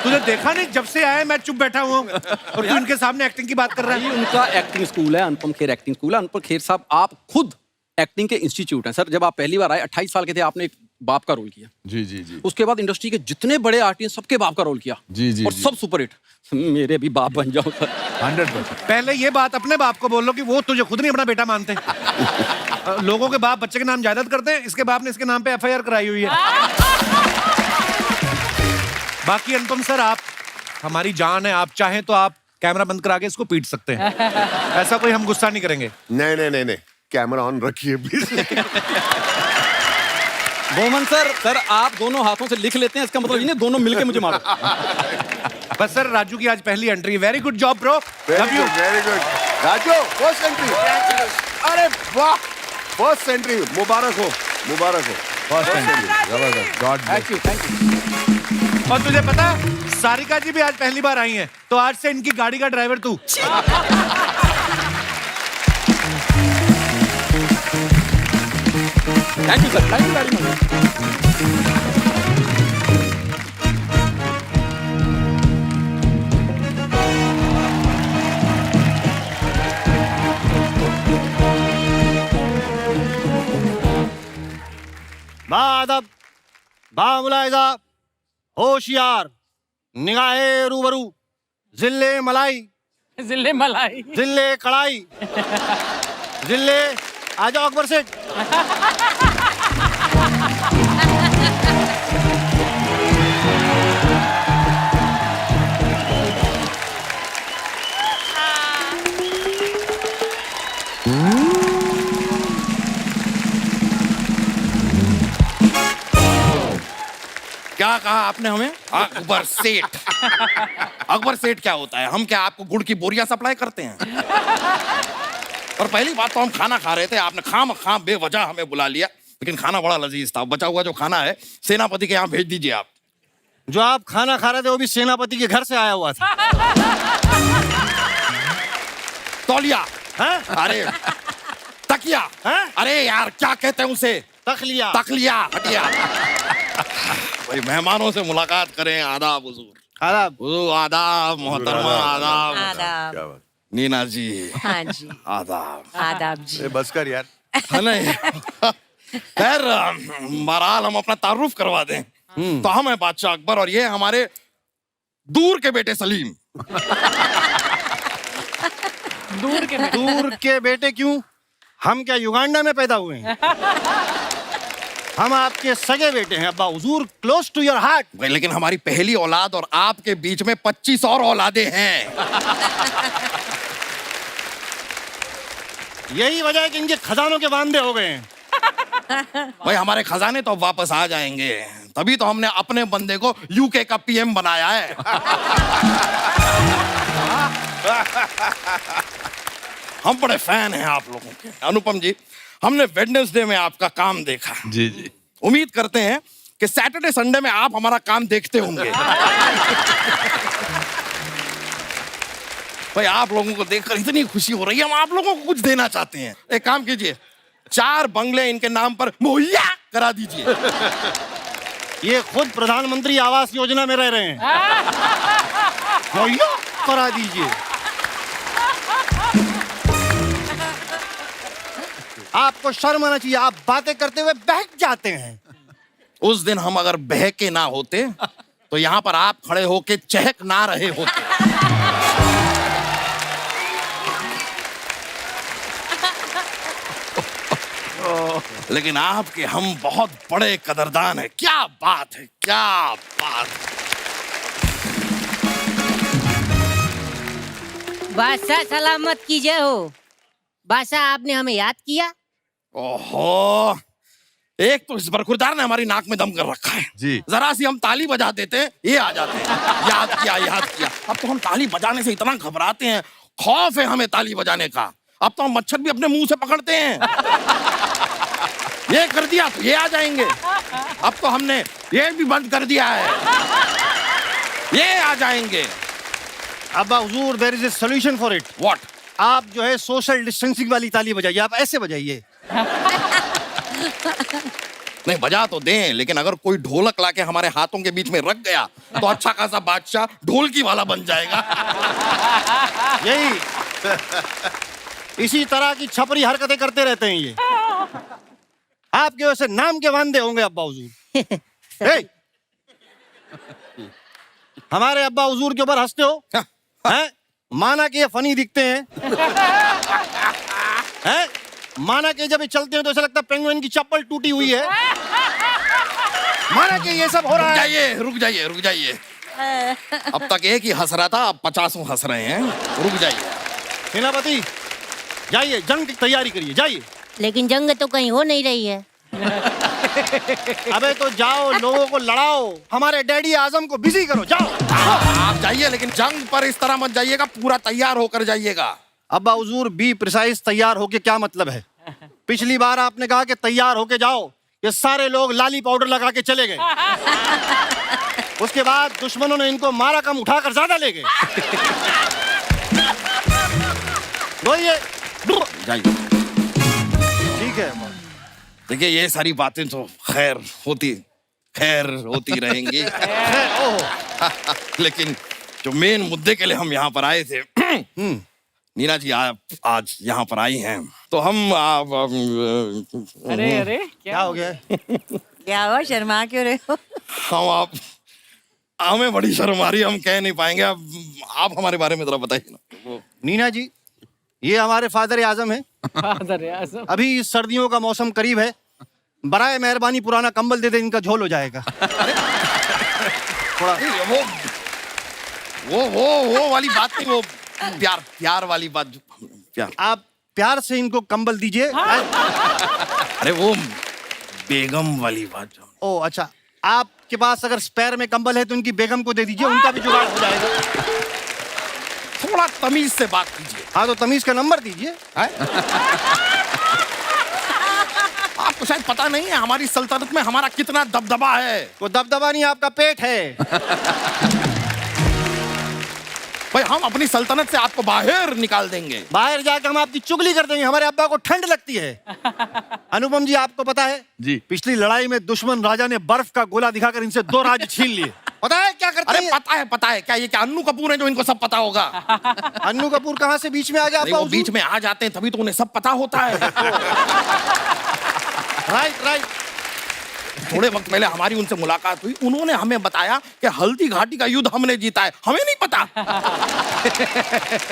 तुझे देखा नहीं, जब से आया मैं चुप बैठा हुआ हूँ और तू इनके सामने एक्टिंग की बात कर रहा ये है। उनका एक्टिंग स्कूल है, अनुपम खेर एक्टिंग स्कूल है। अनुपम खेर साहब, आप खुद एक्टिंग के इंस्टीट्यूट हैं सर। जब आप पहली बार आए 28 साल के थे, आपने एक बाप का रोल किया। जी जी जी। उसके बाद इंडस्ट्री के जितने बड़े आर्टिस्ट सबके बाप का रोल किया। जी, जी, और जी। सब सुपरहिट। मेरे भी बाप बन जाओ सर। 100%। पहले ये बात अपने बाप को बोल लो कि वो तुझे खुद नहीं अपना बेटा मानते। लोगों के बाप बच्चे के नाम जायदाद करते हैं, इसके बाप ने इसके नाम पे FIR कराई हुई है। बाकी अनुपम सर, आप हमारी जान है, आप चाहें तो आप कैमरा बंद करा के इसको पीट सकते हैं, ऐसा कोई हम गुस्सा नहीं करेंगे। नहीं, कैमरा ऑन रखिए प्लीज। बोमन सर, आप दोनों हाथों से लिख लेते हैं, इसका मतलब ये नहीं दोनों मिलके मुझे मारो। बस सर, राजू की आज पहली entry. Very good job bro, love you. Very good Raju, first entry. अरे वाह, फर्स्ट एंट्री, मुबारक हो। फर्स्ट एंट्री, जबरदस्त, गॉड थैंक यू। और तुझे पता, सारिका जी भी आज पहली बार आई हैं, तो आज से इनकी गाड़ी का ड्राइवर तू। Thank you sir, thank you very much. बादब, बामुलाइजा, होशियार, निगाहे रूबरू, जिले मलाई, जिले मलाई। जिले कड़ाई, जिले आ जाओ अकबर सेठ। क्या कहा आपने हमें? अकबर सेठ। अकबर सेठ क्या होता है? हम क्या आपको गुड़ की बोरियां सप्लाई करते हैं? और पहली बात तो हम खाना खा रहे थे, आपने खाम बेवजह हमें बुला लिया, लेकिन खाना बड़ा लजीज था। बचा हुआ जो खाना है सेनापति के यहाँ भेज दीजिए आप। जो आप खाना खा रहे थे वो भी सेनापति के घर से आया हुआ था। तौलिया हैं? अरे तकिया हैं? अरे यार क्या कहते हैं उसे? तखलिया। तकलिया हटिया। भाई मेहमानों से मुलाकात करें। आदाब हुजूर। आदाब। हुजूर आदाब, मोहतरमा आदाब। आदाब। क्या नीना जी हाँ जी, आदाब। आदाब जी। बस कर यार। है नहीं? खैर बहरहाल हम अपना तारुफ करवा दें। तो हम हैं बादशाह अकबर और ये हमारे दूर के बेटे सलीम। दूर के बेटे क्यों? हम क्या युगांडा में पैदा हुए हैं? हम आपके सगे बेटे हैं अब्बा हुजूर, क्लोज टू योर हार्ट। भाई लेकिन हमारी पहली औलाद और आपके बीच में 25 और औलादे हैं। यही वजह है कि इनके खजानों के वांदे हो गए हैं। भाई हमारे खजाने तो अब वापस आ जाएंगे, तभी तो हमने अपने बंदे को यूके का PM बनाया है। हम बड़े फैन हैं आप लोगों के। अनुपम जी, हमने वेडनेसडे में आपका काम देखा। जी जी। उम्मीद करते हैं कि सैटरडे संडे में आप हमारा काम देखते होंगे। भाई आप लोगों को देखकर इतनी खुशी हो रही है, हम आप लोगों को कुछ देना चाहते हैं। एक काम कीजिए, 4 बंगले इनके नाम पर मुहैया करा दीजिए। ये खुद प्रधानमंत्री आवास योजना में रह रहे हैं। मुहैया करा दीजिए। आपको शर्म आना चाहिए, आप बातें करते हुए बहक जाते हैं। उस दिन हम अगर बहके ना होते तो यहाँ पर आप खड़े होके चहक ना रहे होते। लेकिन आपके हम बहुत बड़े कदरदान हैं। क्या बात है, क्या बात है। बादशाह सलामत कीजिए हो। बादशाह आपने हमें याद किया। ओहो, एक तो इस बरखुरदार ने हमारी नाक में दम कर रखा है जी। जरा सी हम ताली बजा देते हैं ये आ जाते हैं याद किया अब तो हम ताली बजाने से इतना घबराते हैं खौफ है हमें ताली बजाने का अब तो हम मच्छर भी अपने मुंह से पकड़ते हैं ये कर दिया तो ये आ जाएंगे अब तो हमने ये भी बंद कर दिया है ये आ जाएंगे अब्बा हुजूर there is a solution for it. What आप जो है सोशल डिस्टेंसिंग वाली ताली बजाइए, आप ऐसे बजाइए। नहीं बजा तो दें लेकिन अगर कोई ढोलक लाके हमारे हाथों के बीच में रख गया तो अच्छा खासा बादशाह ढोलकी वाला बन जाएगा यही इसी तरह की छपरी हरकतें करते रहते हैं ये। आपके वैसे नाम के वांदे होंगे अब्बा हुजूर। हे! हमारे अब्बा हुजूर के ऊपर हंसते हो हैं? माना कि ये फनी दिखते हैं हैं? माना कि जब ये चलते हैं तो ऐसा लगता है पेंगुइन की चप्पल टूटी हुई है। माना कि ये सब हो रहा है। रुक जाइए अब तक एक ही हंस रहा था अब 50 हंस रहे हैं रुक जाइए सेनापति जाइए जंग की तैयारी करिए जाइए। लेकिन जंग तो कहीं हो नहीं रही है। अबे तो जाओ लोगों को लड़ाओ, हमारे डैडी आजम को बिजी करो, जाओ। आप जाइए लेकिन जंग पर इस तरह मत जाइएगा पूरा तैयार होकर जाइएगा। अब्बा हुजूर बी प्रिसाइज तैयार होके क्या मतलब है? पिछली बार आपने कहा कि तैयार होके जाओ, ये सारे लोग लाली पाउडर लगा के चले गए। उसके बाद दुश्मनों ने इनको मारा कम उठाकर ज्यादा ले गए। ये जाइए ठीक है। देखिए ये सारी बातें तो खैर होती रहेंगी लेकिन जो मेन मुद्दे के लिए हम यहाँ पर आए थे नीना जी आप आज यहाँ पर आई हैं तो हम अरे क्या हो गया? क्या हुआ, शर्मा क्यों रहे हो? हमें बड़ी शर्म आ रही है हम कह नहीं पाएंगे अब आप हमारे बारे में जरा बताइए ना। नीना जी ये हमारे फादर आजम है। फादर आजम। अभी सर्दियों का मौसम करीब है, बराए मेहरबानी पुराना कंबल दे दे, इनका झोल हो जाएगा। थोड़ा वो वाली बात नहीं, वो प्यार वाली बात प्यार। आप प्यार से इनको कंबल दीजिए। अरे वो बेगम वाली बात जो। ओ अच्छा, आपके पास अगर स्पेयर में कंबल है तो इनकी बेगम को दे दीजिए, उनका भी जुगाड़ हो जाएगा। थोड़ा तमीज से बात कीजिए। हाँ तो तमीज का नंबर दीजिए। आपको शायद पता नहीं है हमारी सल्तनत में हमारा कितना दबदबा है। वो दबदबा नहीं, आपका पेट है। भाई हम अपनी सल्तनत से आपको बाहर निकाल देंगे। बाहर जाकर हम आपकी चुगली कर देंगे, हमारे अब्बा को ठंड लगती है। अनुपम जी आपको पता है जी पिछली लड़ाई में दुश्मन राजा ने बर्फ का गोला दिखाकर इनसे 2 राज्य छीन लिए। पता है क्या करते अरे हैं? पता है क्या ये क्या अन्नू कपूर है जो इनको सब पता होगा? अन्नू कपूर कहाँ से बीच में आ गया? नहीं, वो बीच में आ जाते हैं तभी तो उन्हें सब पता होता है। राइट। थोड़े वक्त पहले हमारी उनसे मुलाकात हुई, उन्होंने हमें बताया कि हल्दी घाटी का युद्ध हमने जीता है। हमें नहीं पता।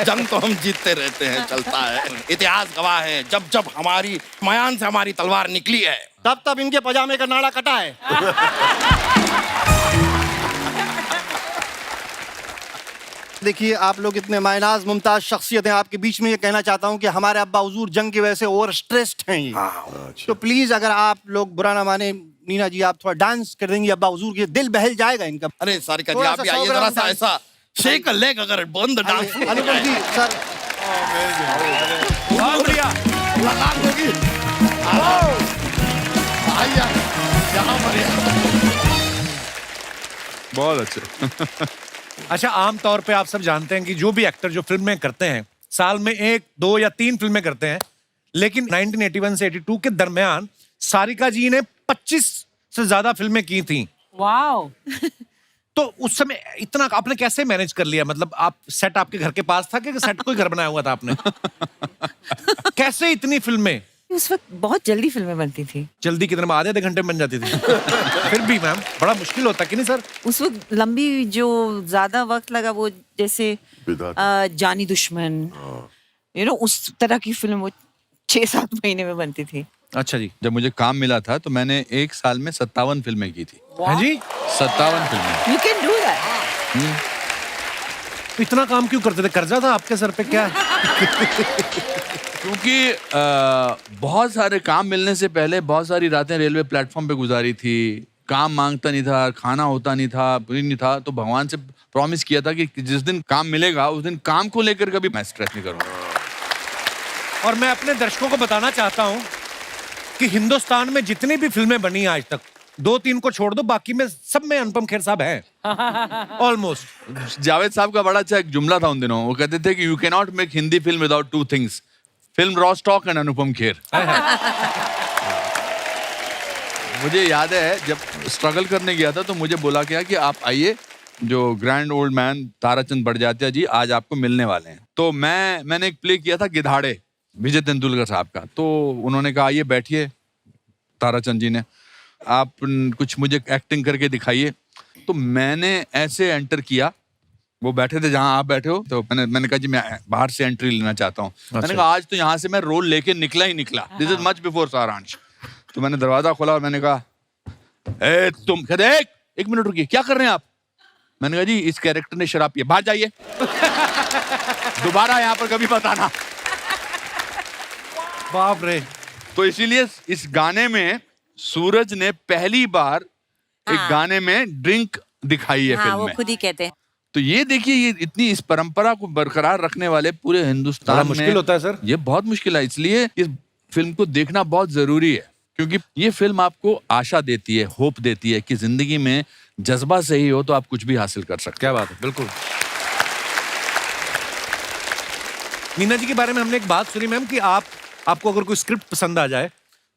जंग तो हम जीतते रहते हैं, चलता है। इतिहास गवाह है जब जब हमारी मयान से हमारी तलवार निकली है तब इनके पजामे का नाड़ा कटा है। देखिए आप लोग इतने मायनाज मुमताज शख्सियत हैं, आपके बीच में ये कहना चाहता हूँ कि हमारे अब्बा हुजूर जंग की वजह से ओवर स्ट्रेस्ड हैं ये। तो प्लीज अगर आप लोग बुरा ना माने, नीना जी आप थोड़ा डांस कर देंगी अब्बा हुजूर के, दिल बहल जाएगा इनका। अरे सारिका जी थोड़ा आप सा भी आइए, 100 जरा ग्राम सा डांस। ऐसा शेक लेग अगर बंद डांस अनुपम जी सर लगा दोगी। आइए यहाँ पर बहुत अच्छे। अच्छा आमतौर पे आप सब जानते हैं कि जो भी एक्टर जो फिल्में करते हैं साल में 1, 2 या 3 फिल्में करते हैं, लेकिन 1981 से 82 के दरमियान सारिका जी ने 25 से ज्यादा फिल्में की थी। वाओ। तो उस समय इतना आपने कैसे मैनेज कर लिया? मतलब आप सेट आपके घर के पास था कि सेट कोई घर बनाया हुआ था आपने? कैसे इतनी फिल्में? उस वक्त बहुत जल्दी फिल्में बनती थी। जल्दी कितने में? आधे घंटे में बन जाती थी। फिर भी मैम बड़ा मुश्किल होता कि नहीं सर? उस वक्त लंबी जो ज्यादा वक्त लगा वो जैसे जानी दुश्मन, उस तरह की फिल्म वो 6-7 महीने में बनती थी। अच्छा जी। जब मुझे काम मिला था तो मैंने 1 साल में 57 फिल्में की थी। हाँ जी 57 फिल्में। You can do that. इतना काम क्यों करते थे? कर्जा था आपके सर पे क्या? क्योंकि बहुत सारे काम मिलने से पहले बहुत सारी रातें रेलवे प्लेटफॉर्म पे गुजारी थी। काम मांगता नहीं था, खाना होता नहीं था, कुछ नहीं था, तो भगवान से प्रॉमिस किया था कि जिस दिन काम मिलेगा उस दिन काम को लेकर कभी मैं स्ट्रेस नहीं करूँगा। और मैं अपने दर्शकों को बताना चाहता हूं कि हिंदुस्तान में जितनी भी फिल्में बनी आज तक, 2-3 को छोड़ दो, बाकी में सब में अनुपम खेर साहब हैं ऑलमोस्ट। जावेद साहब का बड़ा अच्छा एक जुमला था उन दिनों, वो कहते थे कि you can not make Hindi film without 2 things, film raw stock and Anupam Kher. मुझे याद है जब स्ट्रगल करने गया था तो मुझे बोला गया कि आप आइए, जो grand old man Tarachand Barjatya ji आज आपको मिलने वाले हैं। तो मैंने एक प्ले किया था गिधाड़े, विजय तेंदुलकर साहब का। तो उन्होंने कहा आइए बैठिए, ताराचंद जी ने, आप कुछ मुझे एक्टिंग करके दिखाइए। तो मैंने ऐसे एंटर किया, वो बैठे थे जहां आप बैठे हो, तो मैंने कहा जी मैं बाहर से एंट्री लेना चाहता हूँ। मैंने कहा आज तो यहाँ से मैं रोल लेके निकला ही निकला, दिस इज मच बिफोर सारांश। तो मैंने दरवाजा खोला और मैंने कहा ए तुम, कहते एक मिनट रुकिए, क्या कर रहे हैं आप? मैंने कहा जी इस कैरेक्टर ने शराब पी, बाहर जाइए, दोबारा यहाँ पर कभी मत आना। बाप रे। तो इसीलिए इस गाने में सूरज ने पहली बार एक गाने में ड्रिंक दिखाई है हाँ, फिल्म वो में। खुद ही कहते हैं। तो ये देखिए, ये इतनी इस परंपरा को बरकरार रखने वाले पूरे हिंदुस्तान बड़ा में मुश्किल होता है सर। ये बहुत मुश्किल है, इसलिए इस फिल्म को देखना बहुत जरूरी है, क्योंकि ये फिल्म आपको आशा देती है, होप देती है कि जिंदगी में जज्बा सही हो तो आप कुछ भी हासिल कर सकते। क्या बात है, बिल्कुल। मीना जी के बारे में हमने एक बात सुनी मैम कि आपको अगर कोई स्क्रिप्ट पसंद आ जाए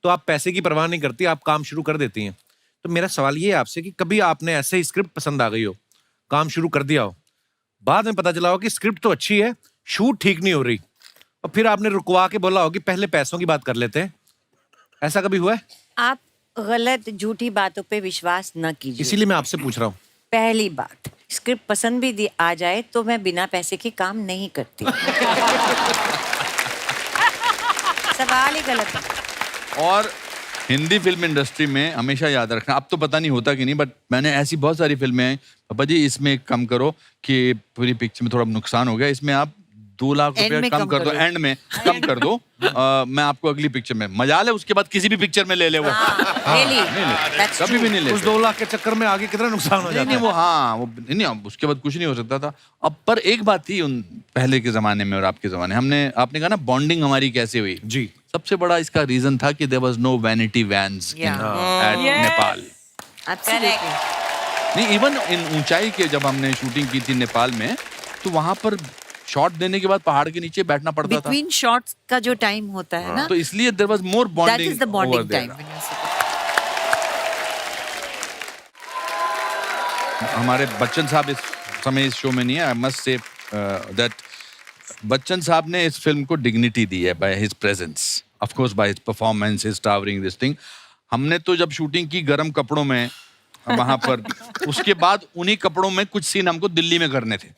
तो आप पैसे की परवाह नहीं करती, आप काम शुरू कर देती हैं। तो मेरा सवाल ये है आपसे कि कभी आपने ऐसे ही स्क्रिप्ट पसंद आ गई हो, काम शुरू कर दिया हो, बाद में पता चला हो कि स्क्रिप्ट तो अच्छी है, शूट ठीक नहीं हो रही, और फिर आपने रुकवा के बोला हो कि पहले पैसों की बात कर लेते हैं, ऐसा कभी हुआ है? आप गलत झूठी बातों पे विश्वास न कीजिए। इसीलिए मैं आपसे पूछ रहा हूँ। पहली बात, स्क्रिप्ट पसंद भी आ जाए तो मैं बिना पैसे के काम नहीं करती। सवाल ही गलत है। और हिंदी फिल्म इंडस्ट्री में हमेशा याद रखना, अब तो पता नहीं होता कि नहीं, बट मैंने ऐसी बहुत सारी फिल्में हैं, पापा जी इसमें एक कम करो कि पूरी पिक्चर में थोड़ा नुकसान हो गया, इसमें आप 2 लाख रुपया कम कर दो, एंड में कम कर दो, मैं आपको अगली पिक्चर में मजा ले, उसके बाद किसी भी पिक्चर में ले ले वो। कभी भी नहीं ले। उस 2 लाख के चक्कर में आगे कितना नुकसान हो जाता है। वो हाँ, वो नहीं, उसके बाद कुछ नहीं हो सकता था। अब पर एक बात थी उन पहले के जमाने में और आपके जमाने, आपने कहा ना बॉन्डिंग हमारी कैसे हुई जी। सबसे बड़ा इसका रीजन था कि there was no vanity vans at Nepal. नहीं, इवन इन ऊंचाई के जब हमने शूटिंग की थी नेपाल में, तो वहां पर शॉट देने के बाद पहाड़ के नीचे बैठना पड़ता था। बिटवीन शॉट्स का जो टाइम होता है ना, तो इसलिए there was more bonding, that is the bonding time. हमारे बच्चन साहब इस समय इस शो में नहीं है। I must say that Bachchan साहब ने इस फिल्म को डिग्निटी दी है by his presence, of course by his performance, his towering this thing. हमने तो जब शूटिंग की गर्म कपड़ों में वहां पर, उसके बाद उन्हीं कपड़ों में कुछ सीन हमको दिल्ली में करने थे।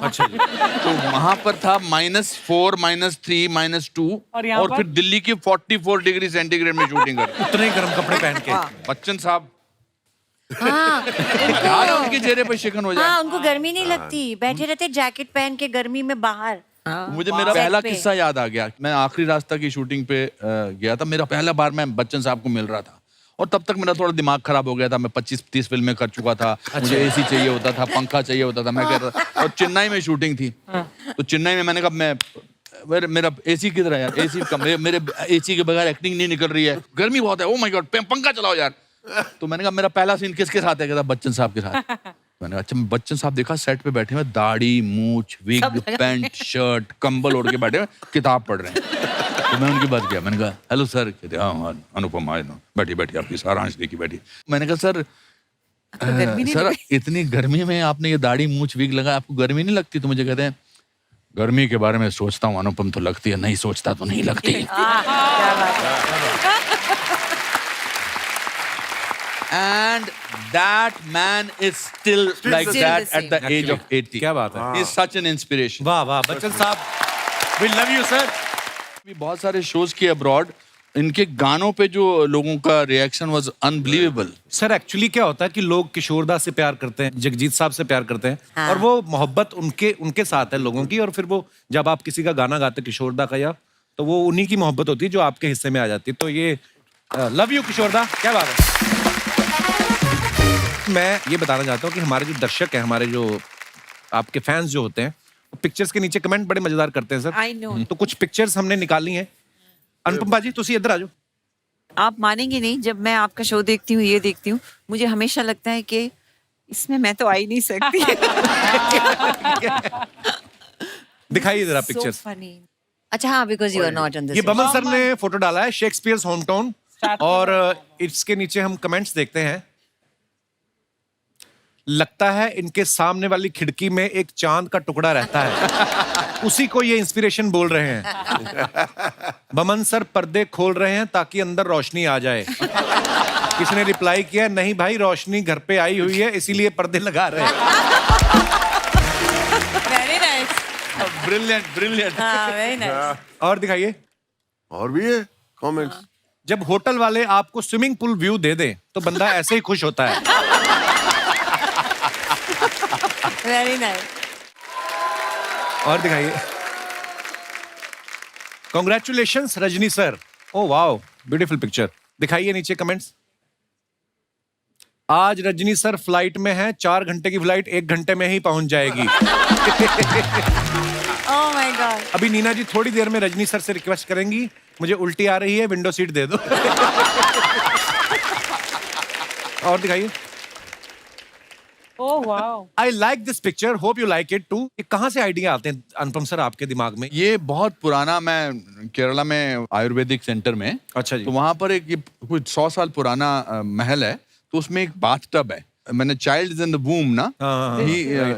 अच्छा जी। तो वहां पर था -4, -3, -2, और फिर दिल्ली की 44 डिग्री सेंटीग्रेड में शूटिंग कर, उतने गर्म कपड़े पहन के। बच्चन साहब हाँ, उनके चेहरे पर शिकन हो जाए। हाँ, उनको गर्मी नहीं लगती, बैठे रहते जैकेट पहन के गर्मी में बाहर। मुझे मेरा पहला किस्सा याद आ गया। मैं आखिरी रास्ता की शूटिंग पे गया था, मेरा पहला बार मैं बच्चन साहब को मिल रहा था, और तब तक मेरा थोड़ा दिमाग खराब हो गया था। मैं 25-30 फिल्में कर चुका था, मुझे एसी चाहिए होता था, पंखा चाहिए होता था। मैं कह रहा था, और चेन्नई में शूटिंग थी, तो चेन्नई में मैंने कहा मेरा एसी किधर है यार, एसी मेरे एसी के बगैर एक्टिंग नहीं निकल रही है, गर्मी बहुत है, ओ माय गॉड पंखा चलाओ यार। तो मैंने कहा मेरा पहला सीन किसके साथ है? कहता बच्चन साहब के साथ। मैंने अच्छा, बच्चन साहब देखा सेट पे बैठे हुए, दाढ़ी, मूछ, विग, पैंट, शर्ट, कंबल ओढ़ के बैठे हुए, किताब पढ़ रहे हैं। तो मैं उनके पास गया, मैंने कहा हेलो सर। कहते हाँ अनुपम आए ना, बैठी आपकी सारांश देखी बैठी। मैंने कहा सर सर इतनी गर्मी में आपने ये दाढ़ी, मूछ, विग लगा, आपको गर्मी नहीं लगती? तो मुझे कहते हैं गर्मी के बारे में सोचता हूँ अनुपम, तो लगती है, नहीं सोचता तो नहीं लगती। And that man is still like that at the age of 80. क्या बात है? He is such an inspiration. वाह वाह बच्चन साहब, we love you sir. भी बहुत सारे शोज किए अब्रॉड, इनके गानों पे जो लोगों का reaction was unbelievable. Sir actually क्या होता है कि लोग किशोरदा से प्यार करते हैं, जगजीत साहब से प्यार करते हैं, हाँ। और वो मोहब्बत उनके साथ है लोगों की, और फिर वो जब आप किसी का गाना गाते किशोरदा का या तो वो उन्हीं की मोहब्बत होती है जो आपके हिस्से में आ जाती है। तो ये लव यू किशोर दा, क्या बात है। मैं ये बताना चाहता हूँ कि हमारे जो दर्शक हैं, हमारे जो आपके फैंस जो होते हैं, पिक्चर्स के नीचे कमेंट बड़े मजेदार करते हैं सर। I know. तो कुछ पिक्चर्स हमने निकाली हैं। अनुपम बाजी तुसी इधर आ जाओ। आप मानेंगे नहीं, जब मैं आपका शो देखती हूँ, ये देखती हूँ, मुझे हमेशा लगता है कि इसमें मैं तो आ ही नहीं सकती। दिखाइए जरा So पिक्चर्स। funny. अच्छा हाँ, because you are not on ये दिस। बमन सर ने फोटो डाला है, शेक्सपियर्स होम टाउन, और इसके नीचे हम कमेंट्स देखते हैं। लगता है इनके सामने वाली खिड़की में एक चांद का टुकड़ा रहता है, उसी को ये इंस्पिरेशन बोल रहे हैं। बमन सर पर्दे खोल रहे हैं ताकि अंदर रोशनी आ जाए। किसने रिप्लाई किया, नहीं भाई रोशनी घर पे आई हुई है इसीलिए पर्दे लगा रहे हैं। Very nice. Brilliant brilliant. हाँ, वेरी नाइस। और दिखाइए। और भी है कमेंट्स। जब होटल वाले आपको स्विमिंग पूल व्यू दे दें तो बंदा ऐसे ही खुश होता है। Very nice. और दिखाइए। Congratulations Rajni sir. Oh wow, beautiful picture. दिखाइए नीचे कमेंट्स। आज रजनी सर फ्लाइट में हैं, 4 घंटे की फ्लाइट 1 घंटे में ही पहुंच जाएगी। Oh my God. अभी नीना जी थोड़ी देर में रजनी सर से रिक्वेस्ट करेंगी, मुझे उल्टी आ रही है, विंडो सीट दे दो। और दिखाइए। Oh wow. I like this picture, hope you like it too. ये कहाँ से आइडिया आते हैं अनुपम सर आपके दिमाग में? ये बहुत पुराना, मैं केरला में आयुर्वेदिक सेंटर में, अच्छा जी। तो वहां पर एक ये कुछ 100 साल पुराना महल है, तो उसमें एक बाथ टब है। मैंने चाइल्ड इज इन द वूम ना,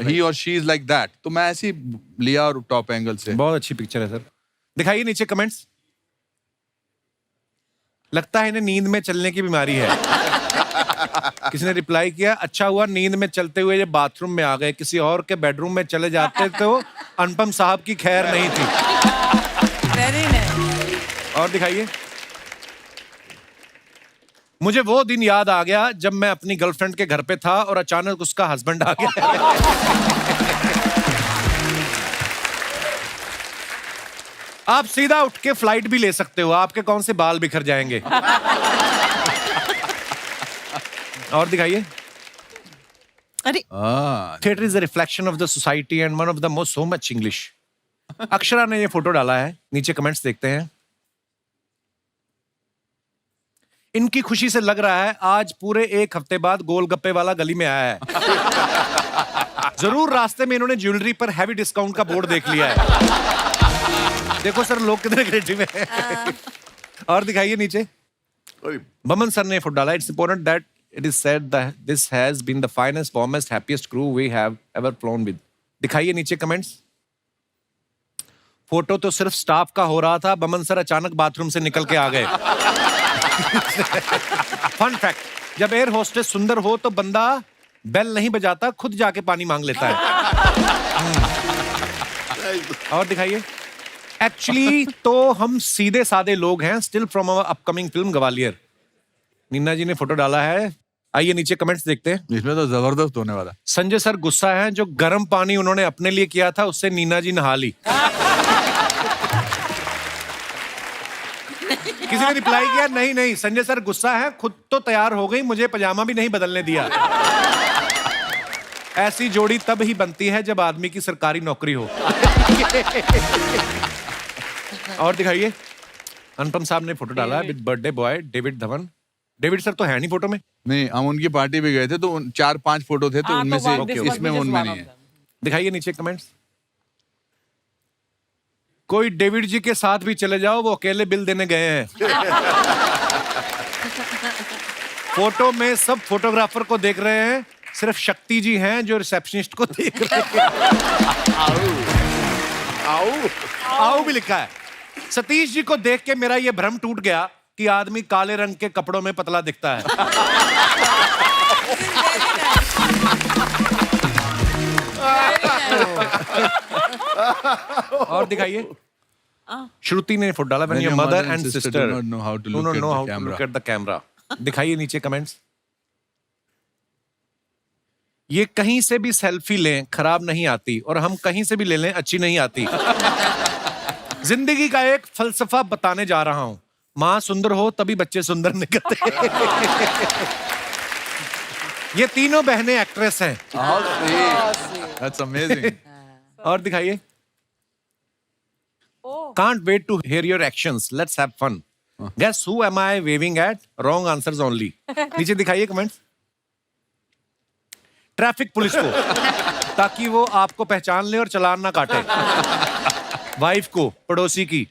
ही और शी इज लाइक दैट, तो मैं ऐसे ही लिया और टॉप एंगल से। बहुत अच्छी पिक्चर है सर। दिखाइए नीचे कमेंट्स। लगता है इन्हें नींद में चलने की बीमारी है। किसी ने रिप्लाई किया, अच्छा हुआ नींद में चलते हुए ये बाथरूम में आ गए, किसी और के बेडरूम में चले जाते तो अनुपम साहब की खैर नहीं थी। Very nice. और दिखाइए। मुझे वो दिन याद आ गया जब मैं अपनी गर्लफ्रेंड के घर पे था और अचानक उसका हस्बैंड आ गया। आप सीधा उठ के फ्लाइट भी ले सकते हो, आपके कौन से बाल बिखर जाएंगे। और दिखाइए। अरे theatre is a reflection of the society and one of the most so much English. Akshara ने ये फोटो डाला है, नीचे कमेंट्स देखते हैं। इनकी खुशी से लग रहा है आज पूरे 1 हफ्ते बाद गोलगप्पे वाला गली में आया है। जरूर रास्ते में इन्होंने ज्वेलरी पर हैवी डिस्काउंट का बोर्ड देख लिया है। देखो सर लोग कितने क्रिएटिव हैं। और दिखाइए नीचे। बमन सर ने फोटो डाला। It's important that it is said that this has been the finest, warmest, happiest crew we have ever flown with. दिखाइए नीचे कमेंट्स। फोटो तो सिर्फ स्टाफ का हो रहा था, बमन सर अचानक बाथरूम से निकल के आ गए। फन फैक्ट, जब एयर होस्टेस सुंदर हो तो बंदा बेल नहीं बजाता, खुद जाके पानी मांग लेता है। और दिखाइए। एक्चुअली तो हम सीधे साधे लोग हैं, still from our upcoming film Gwalior. Neena ji ने फोटो डाला है। आइए नीचे कमेंट्स देखते हैं। इसमें तो जबरदस्त होने वाला। संजय सर गुस्सा है, जो गर्म पानी उन्होंने अपने लिए किया था उससे नीना जी नहा ली। किसी ने रिप्लाई किया, नहीं नहीं संजय सर गुस्सा है, खुद तो तैयार हो गई, मुझे पजामा भी नहीं बदलने दिया। ऐसी जोड़ी तब ही बनती है जब आदमी की सरकारी नौकरी हो। और दिखाइए। अनुपम साहब ने फोटो डाला है with birthday boy David Dhawan. David sir तो है नहीं फोटो में। नहीं, हम उनकी पार्टी पे गए थे तो 4-5 फोटो थे, तो उनमें से इसमें उनमें नहीं है। दिखाइए नीचे कमेंट्स। कोई डेविड जी के साथ भी चले जाओ, वो अकेले बिल देने गए हैं। फोटो में सब फोटोग्राफर को देख रहे हैं, सिर्फ शक्ति जी हैं जो रिसेप्शनिस्ट को देख रहे हैं। आओ भी लिखा है। सतीश जी को देख के मेरा ये भ्रम टूट गया कि आदमी काले रंग के कपड़ों में पतला दिखता है। और दिखाइए। श्रुति ने फोटो डाला, when your mother and sister do not know how to look at the camera। दिखाइए नीचे कमेंट्स। ये कहीं से भी सेल्फी लें खराब नहीं आती, और हम कहीं से भी ले लें अच्छी नहीं आती। जिंदगी का एक फलसफा बताने जा रहा हूं। माँ सुंदर हो तभी बच्चे सुंदर निकलते हैं। ये तीनों बहनें एक्ट्रेस हैं। That's amazing. और दिखाइए। Can't wait to hear your actions. Let's have fun. Guess who am I waving at? Wrong answers only. नीचे दिखाइए कमेंट्स। ट्रैफिक पुलिस को, ताकि वो आपको पहचान ले और चालान ना काटे। वाइफ को, पड़ोसी की।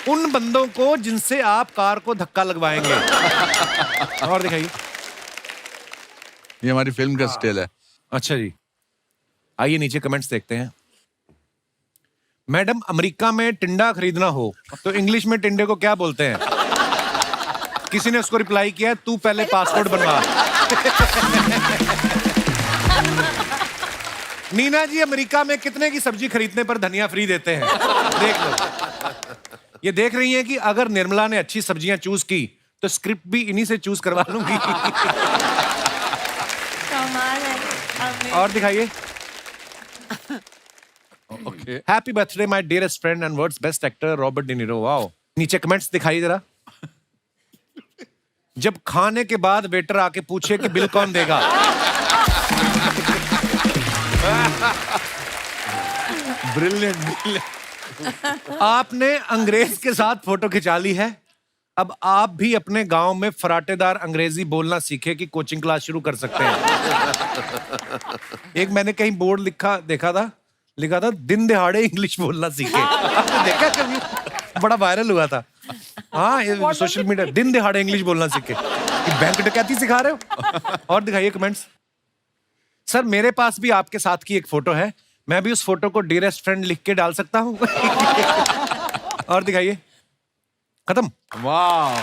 उन बंदों को जिनसे आप कार को धक्का लगवाएंगे। और दिखाइए। ये हमारी फिल्म का स्टाइल है। अच्छा जी, आइए नीचे कमेंट्स देखते हैं। मैडम, अमेरिका में टिंडा खरीदना हो तो इंग्लिश में टिंडे को क्या बोलते हैं? किसी ने उसको रिप्लाई किया, तू पहले पासपोर्ट बनवा। नीना जी, अमेरिका में कितने की सब्जी खरीदने पर धनिया फ्री देते हैं? देख लो। ये देख रही हैं कि अगर निर्मला ने अच्छी सब्जियां चूज की तो स्क्रिप्ट भी इन्हीं से चूज करवा लूंगी। और दिखाइए। Okay. Happy birthday my dearest friend and world's best actor Robert De Niro. Wow. नीचे कमेंट्स दिखाइए जरा। जब खाने के बाद वेटर आके पूछे कि बिल कौन देगा? ब्रिलियंट। आपने अंग्रेज के साथ फोटो खिंचा ली है, अब आप भी अपने गांव में फराटेदार अंग्रेजी बोलना सीखे कि कोचिंग क्लास शुरू कर सकते हैं। एक मैंने कहीं बोर्ड देखा था, लिखा था दिन दिहाड़े इंग्लिश बोलना सीखे। आपने देखा कभी? बड़ा वायरल हुआ था। हाँ, ये सोशल मीडिया, दिन दिहाड़े इंग्लिश बोलना सीखे। बैंक डकैती सिखा रहे हो? और दिखाइए कमेंट्स। सर, मेरे पास भी आपके साथ की एक फोटो है, मैं भी उस फोटो को डियरेस्ट फ्रेंड लिख के डाल सकता हूँ? और दिखाइए। खत्म। वाह।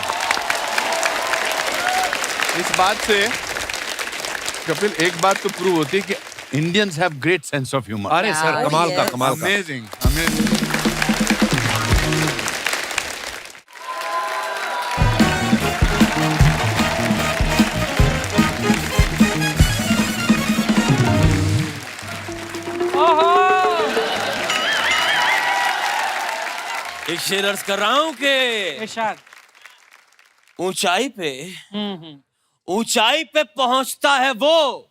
इस बात से कपिल, एक बात तो प्रूव होती है कि Indians have great sense of humour. अरे सर, कमाल का, कमाल का। Amazing, amazing. एक शेर अर्ज कर रहा हूं कि इरशाद। ऊंचाई पे पहुंचता है वो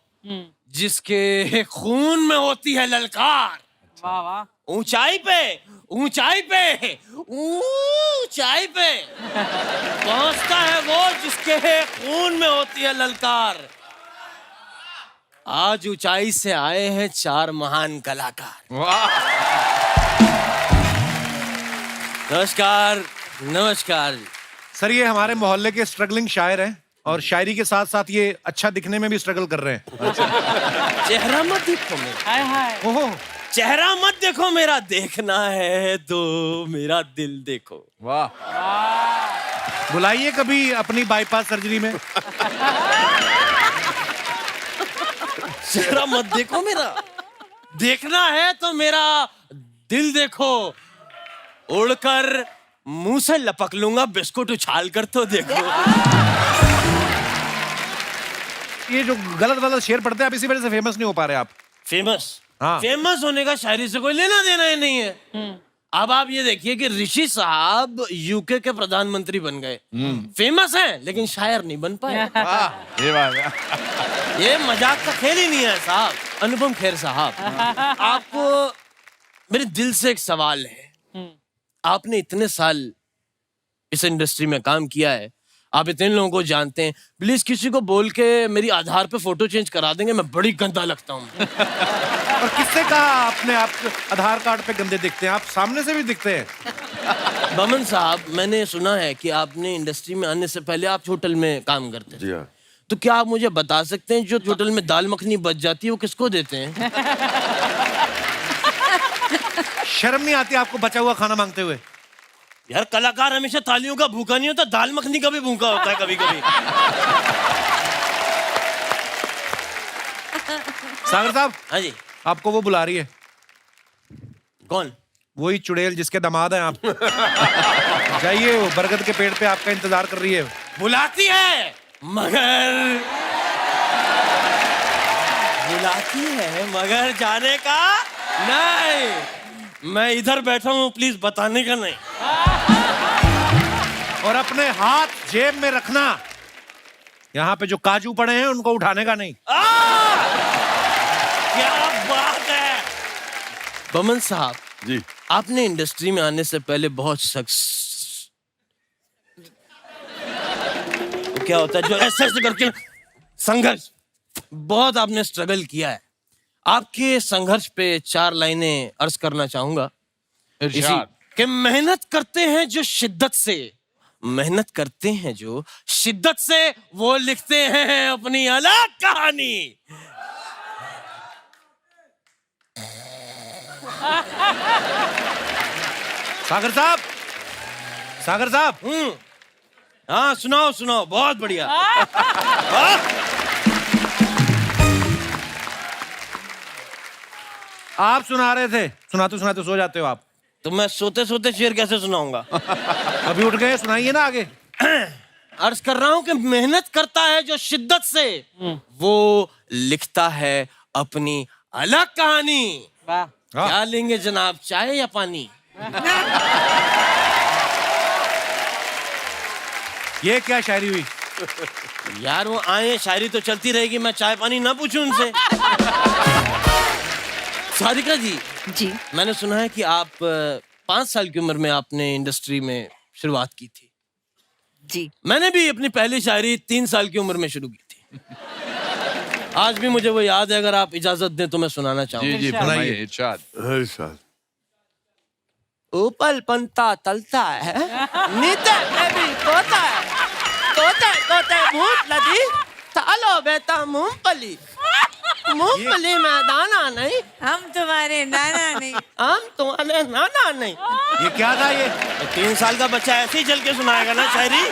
जिसके खून में होती है ललकार। वाह वाह। ऊंचाई पे पहुंचता है वो जिसके खून में होती है ललकार। आज ऊंचाई से आए हैं 4 महान कलाकार। वाह। नमस्कार, नमस्कार। सर, ये हमारे मोहल्ले के स्ट्रगलिंग शायर हैं और शायरी के साथ साथ ये अच्छा दिखने में भी स्ट्रगल कर रहे हैं। चेहरा मत देखो मेरा। हाय हाय। ओहो। चेहरा मत देखो मेरा, देखना है तो मेरा दिल देखो। वाह। बुलाइए कभी अपनी बाईपास सर्जरी में। चेहरा मत देखो मेरा, देखना है तो मेरा दिल देखो। उड़कर मुंह से लपक लूंगा, बिस्कुट उछाल कर तो देखो। ये जो गलत शेर पढ़ते हैं, आप इसी वजह से फेमस नहीं हो पा रहे आप। फेमस? हाँ। फेमस होने का शायरी से कोई लेना देना ही नहीं है। अब आप ये देखिए कि ऋषि साहब यूके के प्रधानमंत्री बन गए, फेमस हैं लेकिन शायर नहीं बन पाए। ये बात है। ये मजाक का खेल ही नहीं है साहब। अनुपम खेर साहब, आपको मेरे दिल से एक सवाल है। आपने इतने साल इस इंडस्ट्री में काम किया है, आप इतने लोगों को जानते हैं, प्लीज किसी को बोल के मेरी आधार पे फोटो चेंज करा देंगे, मैं बड़ी गंदा लगता हूँ। और किससे कहा आपने आप आधार कार्ड पे गंदे दिखते हैं? आप सामने से भी दिखते हैं। बमन साहब, मैंने सुना है कि आपने इंडस्ट्री में आने से पहले आप होटल में काम करते थे। जी हाँ। तो क्या आप मुझे बता सकते हैं जो होटल में दाल मखनी बच जाती है वो किसको देते हैं? शर्म नहीं आती आपको बचा हुआ खाना मांगते हुए? यार, कलाकार हमेशा तालियों का भूखा नहीं होता, दाल मखनी का भी भूखा होता है कभी कभी। सागर साहब। हाँ जी। आपको वो बुला रही है। कौन? वही चुड़ैल जिसके दामाद हैं आप। जाइए, वो बरगद के पेड़ पे आपका इंतजार कर रही है। बुलाती है मगर जाने का नहीं, मैं इधर बैठा हूँ, प्लीज बताने का नहीं। और अपने हाथ जेब में रखना, यहाँ पे जो काजू पड़े हैं उनको उठाने का नहीं। क्या बात है बमन साहब। जी आपने इंडस्ट्री में आने से पहले बहुत क्या होता है जो ऐसे करके संघर्ष, बहुत आपने स्ट्रगल किया है। आपके संघर्ष पे 4 लाइनें अर्ज करना चाहूंगा। इसी कि मेहनत करते हैं जो शिद्दत से, मेहनत करते हैं जो शिद्दत से, वो लिखते हैं अपनी अलग कहानी। सागर साहब, सागर साहब। हाँ सुनाओ सुनाओ, बहुत बढ़िया। आप सुना रहे थे, सुनाते सुनाते सो जाते हो आप। तो मैं सोते सोते शेर कैसे सुनाऊंगा? अभी उठ गए, सुनाइए ना आगे। अर्ज कर रहा हूं कि मेहनत करता है जो शिद्दत से, वो लिखता है अपनी अलग कहानी। वाह। क्या लेंगे जनाब, चाय या पानी? ये क्या शायरी हुई? यार वो आए, शायरी तो चलती रहेगी, मैं चाय पानी ना पूछूं उनसे? सारिका जी, जी। मैंने सुना है कि आप 5 साल की उम्र में आपने इंडस्ट्री में शुरुआत की थी। जी। मैंने भी अपनी पहली शायरी 3 साल की उम्र में शुरू की थी। आज भी मुझे वो याद है, अगर आप इजाजत दें तो मैं सुनाना चाहूंगा। जी फरमाइए इरशाद। इरशाद। ऊपर पंता तलता है, नीचे बेबी तोता है, तोते तोते भूत लगी, तालो बेटा मूंगफली, मूंगफली में दाना नहीं, हम तुम्हारे नाना नहीं। हम तुम्हारे नाना नहीं। ये क्या था ये? 3 साल का बच्चा ऐसे ही चल के सुनाएगा ना शायरी।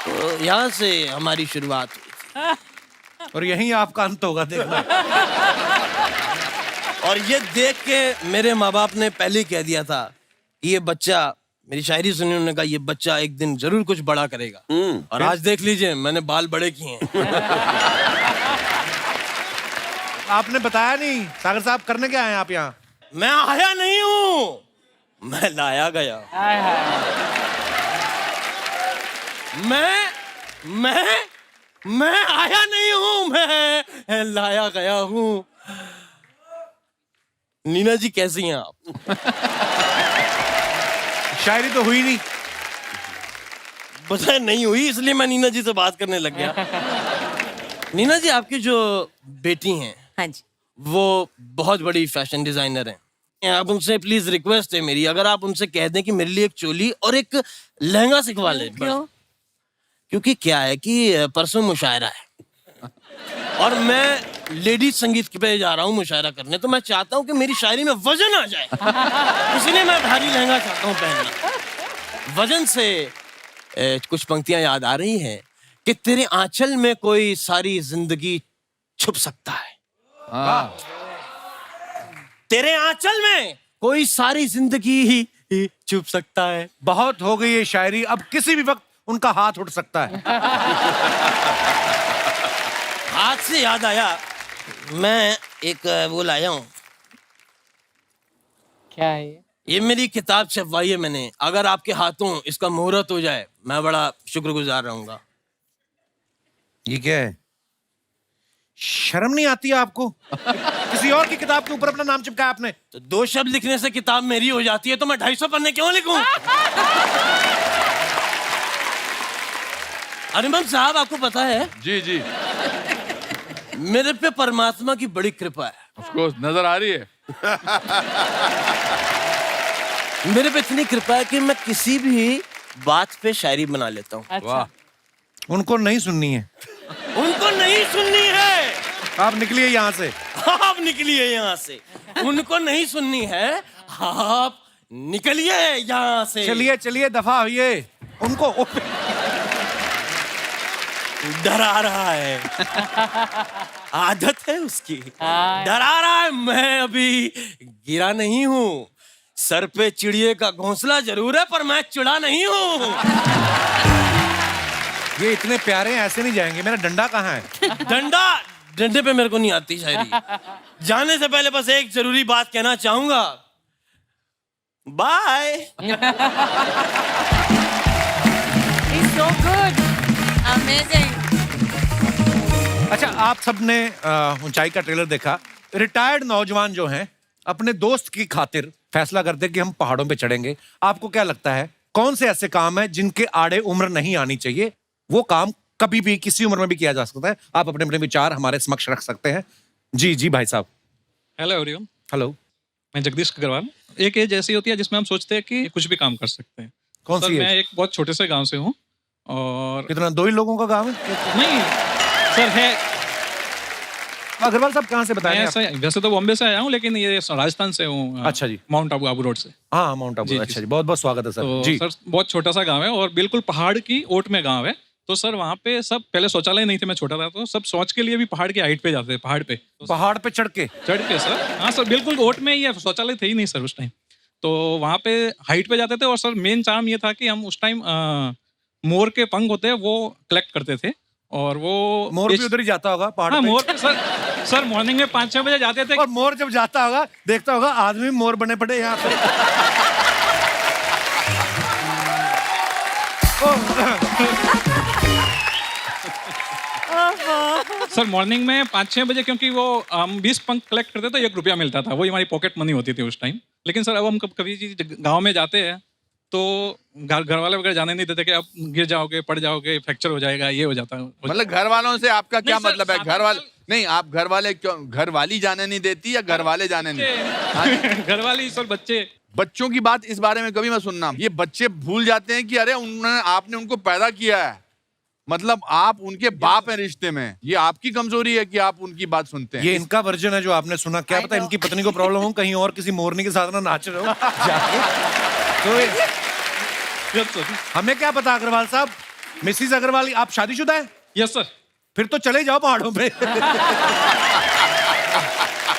तो यहाँ से हमारी शुरुआत हुई थी। और यहीं आपका अंत होगा, देखना। और ये देख के मेरे माँ बाप ने पहले ही कह दिया था कि ये बच्चा, मेरी शायरी सुनी, उन्होंने कहा ये बच्चा एक दिन जरूर कुछ बड़ा करेगा। और आज देख लीजिए, मैंने बाल बड़े किए हैं। आपने बताया नहीं सागर साहब, करने क्या आए आप यहाँ? मैं आया नहीं हूँ, मैं लाया गया। हाय हाय। मैं आया नहीं हूँ, मैं लाया गया हूँ। नीना जी कैसी हैं आप? शायरी तो हुई नहीं। बताए नहीं हुई, इसलिए मैं नीना जी से बात करने लग गया। नीना जी, आपकी जो बेटी हैं, हाँ जी। वो बहुत बड़ी फैशन डिजाइनर हैं। आप उनसे प्लीज रिक्वेस्ट है मेरी, अगर आप उनसे कह दें कि मेरे लिए एक चोली और एक लहंगा सिखवा लें। क्यों? क्योंकि क्या है कि परसों मुशायरा है और मैं लेडीज संगीत पे जा रहा हूँ मुशायरा करने, तो मैं चाहता हूँ कि मेरी शायरी में वजन आ जाए, इसलिए मैं भारी लहंगा चाहता हूँ पहनना। वजन से कुछ पंक्तियां याद आ रही हैं कि तेरे आंचल में कोई सारी जिंदगी छुप सकता है। तेरे आंचल में कोई सारी जिंदगी ही छुप सकता है। बहुत हो गई ये शायरी, अब किसी भी वक्त उनका हाथ उठ सकता है। हाथ से याद आया, मैं एक वो लाया हूँ। क्या है ये? ये मेरी किताब छपवाई है मैंने, अगर आपके हाथों इसका मुहूर्त हो जाए मैं बड़ा शुक्रगुजार रहूंगा। ये क्या है? शर्म नहीं आती है आपको? किसी और की किताब के ऊपर अपना नाम चिपकाया आपने। तो 2 शब्द लिखने से किताब मेरी हो जाती है, तो मैं 250 पन्ने क्यों लिखूं? अरिमन साहब, आपको पता है जी जी मेरे पे परमात्मा की बड़ी कृपा है। ऑफ कोर्स नजर आ रही है। मेरे पे इतनी कृपा है कि मैं किसी भी बात पे शायरी बना लेता हूँ। अच्छा। उनको नहीं सुननी है। उनको नहीं सुननी है। आप निकलिए यहाँ से। आप निकलिए यहाँ से। उनको नहीं सुननी है, आप निकलिए यहाँ से। चलिए चलिए, दफा होइए। उनको डरा रहा है, आदत है उसकी, डरा रहा है। मैं अभी गिरा नहीं हूँ, सर पे चिड़िए का घोंसला जरूर है, पर मैं चिड़ा नहीं हूँ। ये इतने प्यारे हैं, ऐसे नहीं जाएंगे। मेरा डंडा कहाँ है? डंडे पे मेरे को नहीं आती शायरी। जाने से पहले बस एक जरूरी बात कहना चाहूंगा, bye. He's so good. Amazing. अच्छा, आप सबने ऊंचाई का ट्रेलर देखा। रिटायर्ड नौजवान जो हैं अपने दोस्त की खातिर फैसला करते हैं कि हम पहाड़ों पे चढ़ेंगे। आपको क्या लगता है कौन से ऐसे काम है जिनके आड़े उम्र नहीं आनी चाहिए? वो काम कभी भी किसी उम्र में भी किया जा सकता है। आप अपने अपने विचार हमारे समक्ष रख सकते हैं। जी जी भाई साहब। Hello everyone, hello. मैं जगदीश अग्रवाल। एक एज ऐसी होती है जिसमें हम सोचते हैं कि कुछ भी काम कर सकते हैं। कौन सर सी मैं एज? एक बहुत छोटे से गांव से हूँ और कितना, 2 ही लोगों का गाँव है? नहीं सर है। अग्रवाल साहब कहाँ से बताएं आप? वैसे तो बॉम्बे से आया हूँ लेकिन ये राजस्थान से हूँ। अच्छा जी। माउंट आबू आबू रोड से। हाँ, माउंट आबू। अच्छा जी, बहुत बहुत स्वागत है सर। तो जी सर बहुत छोटा सा गांव है और बिल्कुल पहाड़ की ओट में गांव है। तो सर वहाँ पे सब, पहले शौचालय नहीं थे, मैं छोटा था तो सब शौच के लिए भी पहाड़ की हाइट पे जाते थे। पहाड़ पे पहाड़ पे चढ़ के सर। हाँ सर, बिल्कुल ओट में ही है, शौचालय थे ही नहीं सर उस टाइम। तो वहाँ पे हाइट पे जाते थे और सर मेन चार्म ये था कि हम उस टाइम मोर के पंख होते हैं वो कलेक्ट करते थे और वो मोर भी उधर ही जाता होगा पहाड़ हाँ पे? मोर पे सर मॉर्निंग में 5-6 बजे जाते थे। और मोर जब जाता होगा देखता होगा आदमी मोर बने पड़े यहाँ पे। सर मॉर्निंग में 5-6 बजे, क्योंकि वो हम 20 पंख कलेक्ट करते तो 1 रुपया मिलता था, वही हमारी पॉकेट मनी होती थी उस टाइम। लेकिन सर अब हम कभी गाँव में जाते हैं तो घर वाले वगैरह जाने नहीं देते कि आप गिर जाओगे, पड़ जाओगे, फ्रैक्चर हो जाएगा, ये हो जाता है। मतलब घर वालों से आपका क्या नहीं सर, मतलब है? घर वाले नहीं, आप घर वाले क्यों, घर वाली जाने नहीं देती या घर वाले जाने नहीं? घर वाली सर बच्चे, बच्चों की बात इस बारे में कभी मत सुनना। ये बच्चे भूल जाते हैं कि अरे उन्होंने, आपने उनको पैदा किया है, मतलब आप उनके बाप हैं रिश्ते में। ये आपकी कमजोरी है कि आप उनकी बात सुनते हैं। ये इनका वर्जन है जो आपने सुना। क्या पता इनकी पत्नी को प्रॉब्लम हो, कहीं और किसी मोरनी के साथ ना नाच रहे हो जाके। तो हमें क्या पता अग्रवाल साहब। मिसिस अग्रवाल, आप शादीशुदा हैं? Yes sir. फिर तो चले जाओ पहाड़ों पे।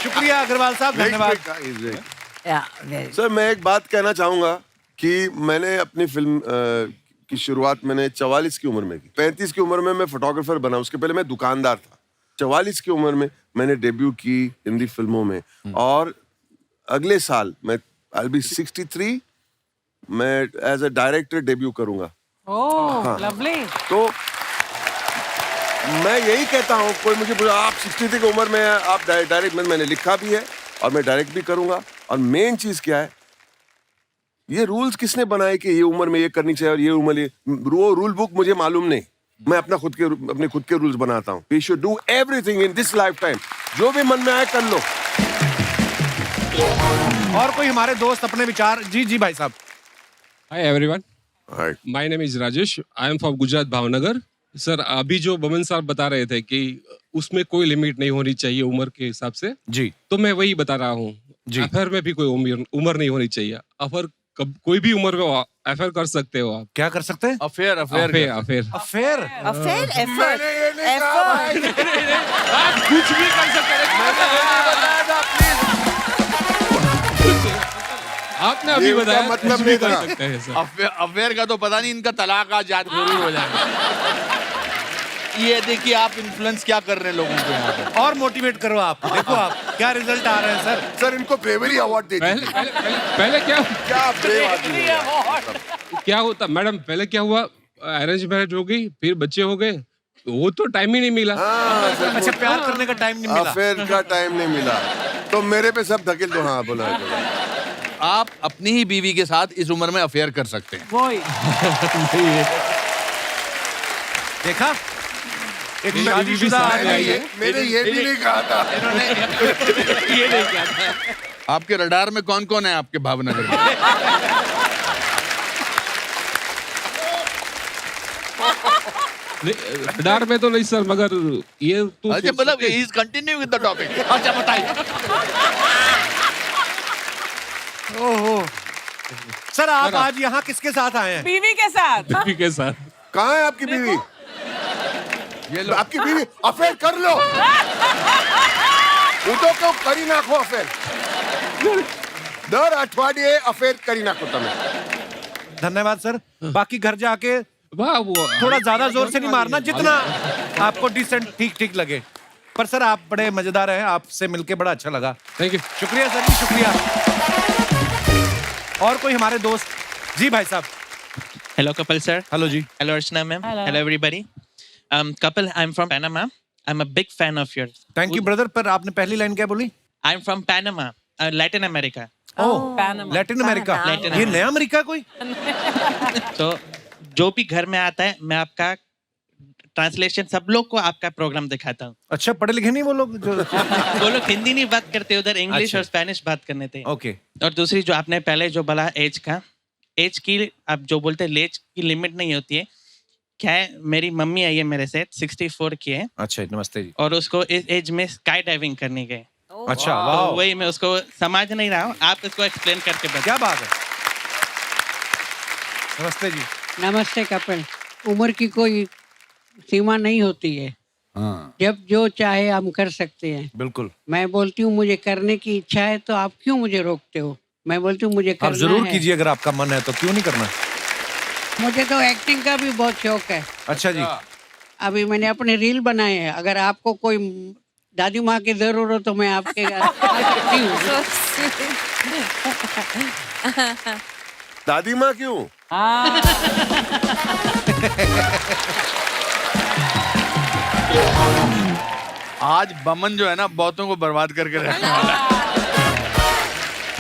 शुक्रिया अग्रवाल साहब, धन्यवाद। सर मैं एक बात कहना चाहूंगा कि मैंने अपनी फिल्म की शुरुआत मैंने 44 की उम्र में की। 35 की उम्र में मैं फोटोग्राफर बना, उसके पहले मैं दुकानदार था। 44 की उम्र में मैंने डेब्यू की हिंदी फिल्मों में और अगले साल मैं I'll be 63, मैं एज अ डायरेक्टर डेब्यू करूंगा। ओह लवली। तो मैं यही कहता हूँ, कोई मुझे बोला आप 63 की उम्र में आप डायरेक्ट, मैंने लिखा भी है और मैं डायरेक्ट भी करूंगा। और मेन चीज क्या है, ये रूल्स किसने बनाए कि ये उम्र में ये करनी चाहिए और ये उम्र, ये वो रूल बुक मुझे मालूम नहीं। मैं अपने खुद के रूल्स बनाता हूँ। We should do everything in this life time, जो भी मन में आए कर लो। और कोई हमारे दोस्त अपने विचार? जी जी भाई साहब। Hi everyone. Hi. My name is Rajesh. I am from Gujarat Bhavnagar. Sir अभी जो बमन साहब बता रहे थे कि उसमें कोई लिमिट नहीं होनी चाहिए उम्र के हिसाब से, जी तो मैं वही बता रहा हूँ। अफेयर में भी कोई उम्र नहीं होनी चाहिए। अफेयर कोई भी उम्र में अफेयर कर सकते हो आप। क्या कर सकते हैं? अफेयर अफेयर अफेयर आप कुछ भी कर सकते हैं। आपने अभी बताया मतलब कुछ भी नहीं कर था। सकते हैं सर। अफेयर का तो पता नहीं, इनका तलाक आज यादखोरी हो जाएगा। ये देखिए आप इन्फ्लुएंस क्या कर रहे हैं लोगों को यहाँ पे। और मोटिवेट करो आप। देखो आप क्या रिजल्ट आ रहे हैं सर। सर इनको ब्रेवरी अवार्ड दे दीजिए। पहले क्या ब्रेव आदमी है। क्या होता मैडम, पहले क्या हुआ, अरेंज मैरिज हो गई, फिर बच्चे हो गए, वो तो टाइम ही नहीं मिला। अच्छा, प्यार करने का टाइम नहीं मिला। अफेयर का टाइम नहीं मिला तो मेरे पे सब धकेल दो। हाँ बोला आप अपनी ही बीवी के साथ इस उम्र में अफेयर कर सकते हैं। वही देखा, एक शादीशुदा आदमी है। मैंने ये भी नहीं कहा था। ये नहीं क्या था। आपके रडार में कौन कौन है आपके भावनगर में? डर में तो नहीं सर, मगर ये तो अच्छा मतलब he is continuing with the topic. अच्छा बताइए। ओहो सर, आप आज यहाँ किसके साथ आए हैं? बीवी के साथ। बीवी के साथ। कहाँ है आपकी बीवी? ये लो। आपकी बीवी अफेयर कर लो। तो क्यों करी नाखो अफेयर। दर अठवाडिये अफेयर करी नाखो तमें। धन्यवाद सर। बाकी घर जाके वाह वो थोड़ा ज्यादा जोर से नहीं मारना, जितना आपको डिसेंट ठीक ठीक लगे। पर सर आप बड़े मजेदार हैं, आपसे मिलके बड़ा अच्छा लगा। Thank you. शुक्रिया सर जी, शुक्रिया। और कोई हमारे दोस्त? जी भाई साहब। Hello, Kapil sir. Hello ji. Hello, Archana ma'am. Hello, everybody. Kapil, I'm from Panama. I'm a big fan of yours. Thank you brother. पर आपने पहली लाइन क्या बोली? I'm from Panama, Latin America. Oh, Panama. Latin America. Latin ये नया America कोई? तो जो भी घर में आता है, मैं आपका ट्रांसलेशन सब लोग को आपका प्रोग्राम दिखाता हूँ। अच्छा, पढ़े लिखे नहीं वो लोग जो? वो लोग हिंदी नहीं बात करते, उधर इंग्लिश अच्छा। और स्पेनिश बात करने थे। ओके। और दूसरी जो आपने पहले जो बोला एज का, एज की आप जो बोलते हैं एज की लिमिट नहीं होती है। क्या है, मेरी मम्मी आई है मेरे से 64 की है अच्छा, नमस्ते जी। और उसको इस एज में स्काई डाइविंग करने गए। अच्छा, तो वाह। वही मैं उसको समझ नहीं रहा हूँ, आप इसको एक्सप्लेन करके बताओ। क्या बात है। नमस्ते जी। नमस्ते कपिल। उम्र की कोई सीमा नहीं होती है। जब जो चाहे हम कर सकते हैं। बिल्कुल। मैं बोलती हूँ मुझे करने की इच्छा है तो आप क्यों मुझे रोकते हो? मैं बोलती हूँ मुझे करना आप जरूर है। कीजिए, अगर आपका मन है तो क्यों नहीं करना। मुझे तो एक्टिंग का भी बहुत शौक है। अच्छा जी। अभी मैंने अपने रील बनाए हैं। अगर आपको कोई दादी माँ की जरूरत हो तो मैं आपके आ सकती हूँ। दादी माँ क्यों? आज बमन जो है ना बहुतों को बर्बाद करके रखने वाला है।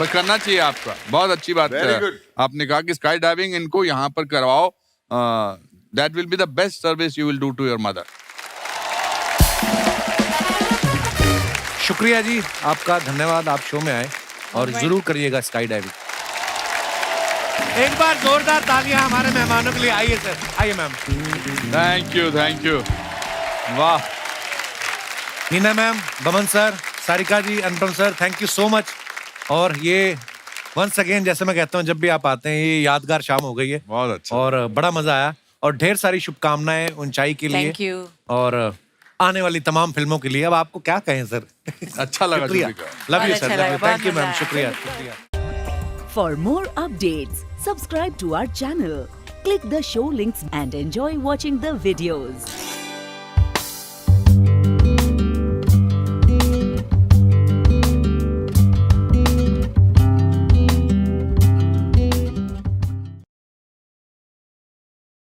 बस करना चाहिए आपका, बहुत अच्छी बात Very है। good. आपने कहा कि स्काई डाइविंग इनको यहाँ पर करवाओ। That will be the best service you will do to your mother. शुक्रिया जी आपका, धन्यवाद आप शो में आए और जरूर करिएगा स्काई डाइविंग। एक बार जोरदार तालियां हमारे मेहमानों के लिए। आइए सर, आइए मैम। Thank you. वाह। Neena ma'am, Boman sir, Sarika ji, Anupam sir, thank you so much. और ये वंस अगेन जैसे मैं कहता हूँ, जब भी आप आते हैं ये यादगार शाम हो गई है। बहुत अच्छा। और बड़ा मजा आया और ढेर सारी शुभकामनाएं ऊंचाई के लिए। Thank you. और आने वाली तमाम फिल्मों के लिए। अब आपको क्या कहें सर। अच्छा लगा। शुक्रिया। शुक्रिया। लव यू बहुत सर, अच्छा लव यू। लगा, थैंक यू बहुत मैम, मजा शुक्रिया आया। शुक्रिया। For more updates, subscribe to our channel, click the show links and enjoy watching the videos.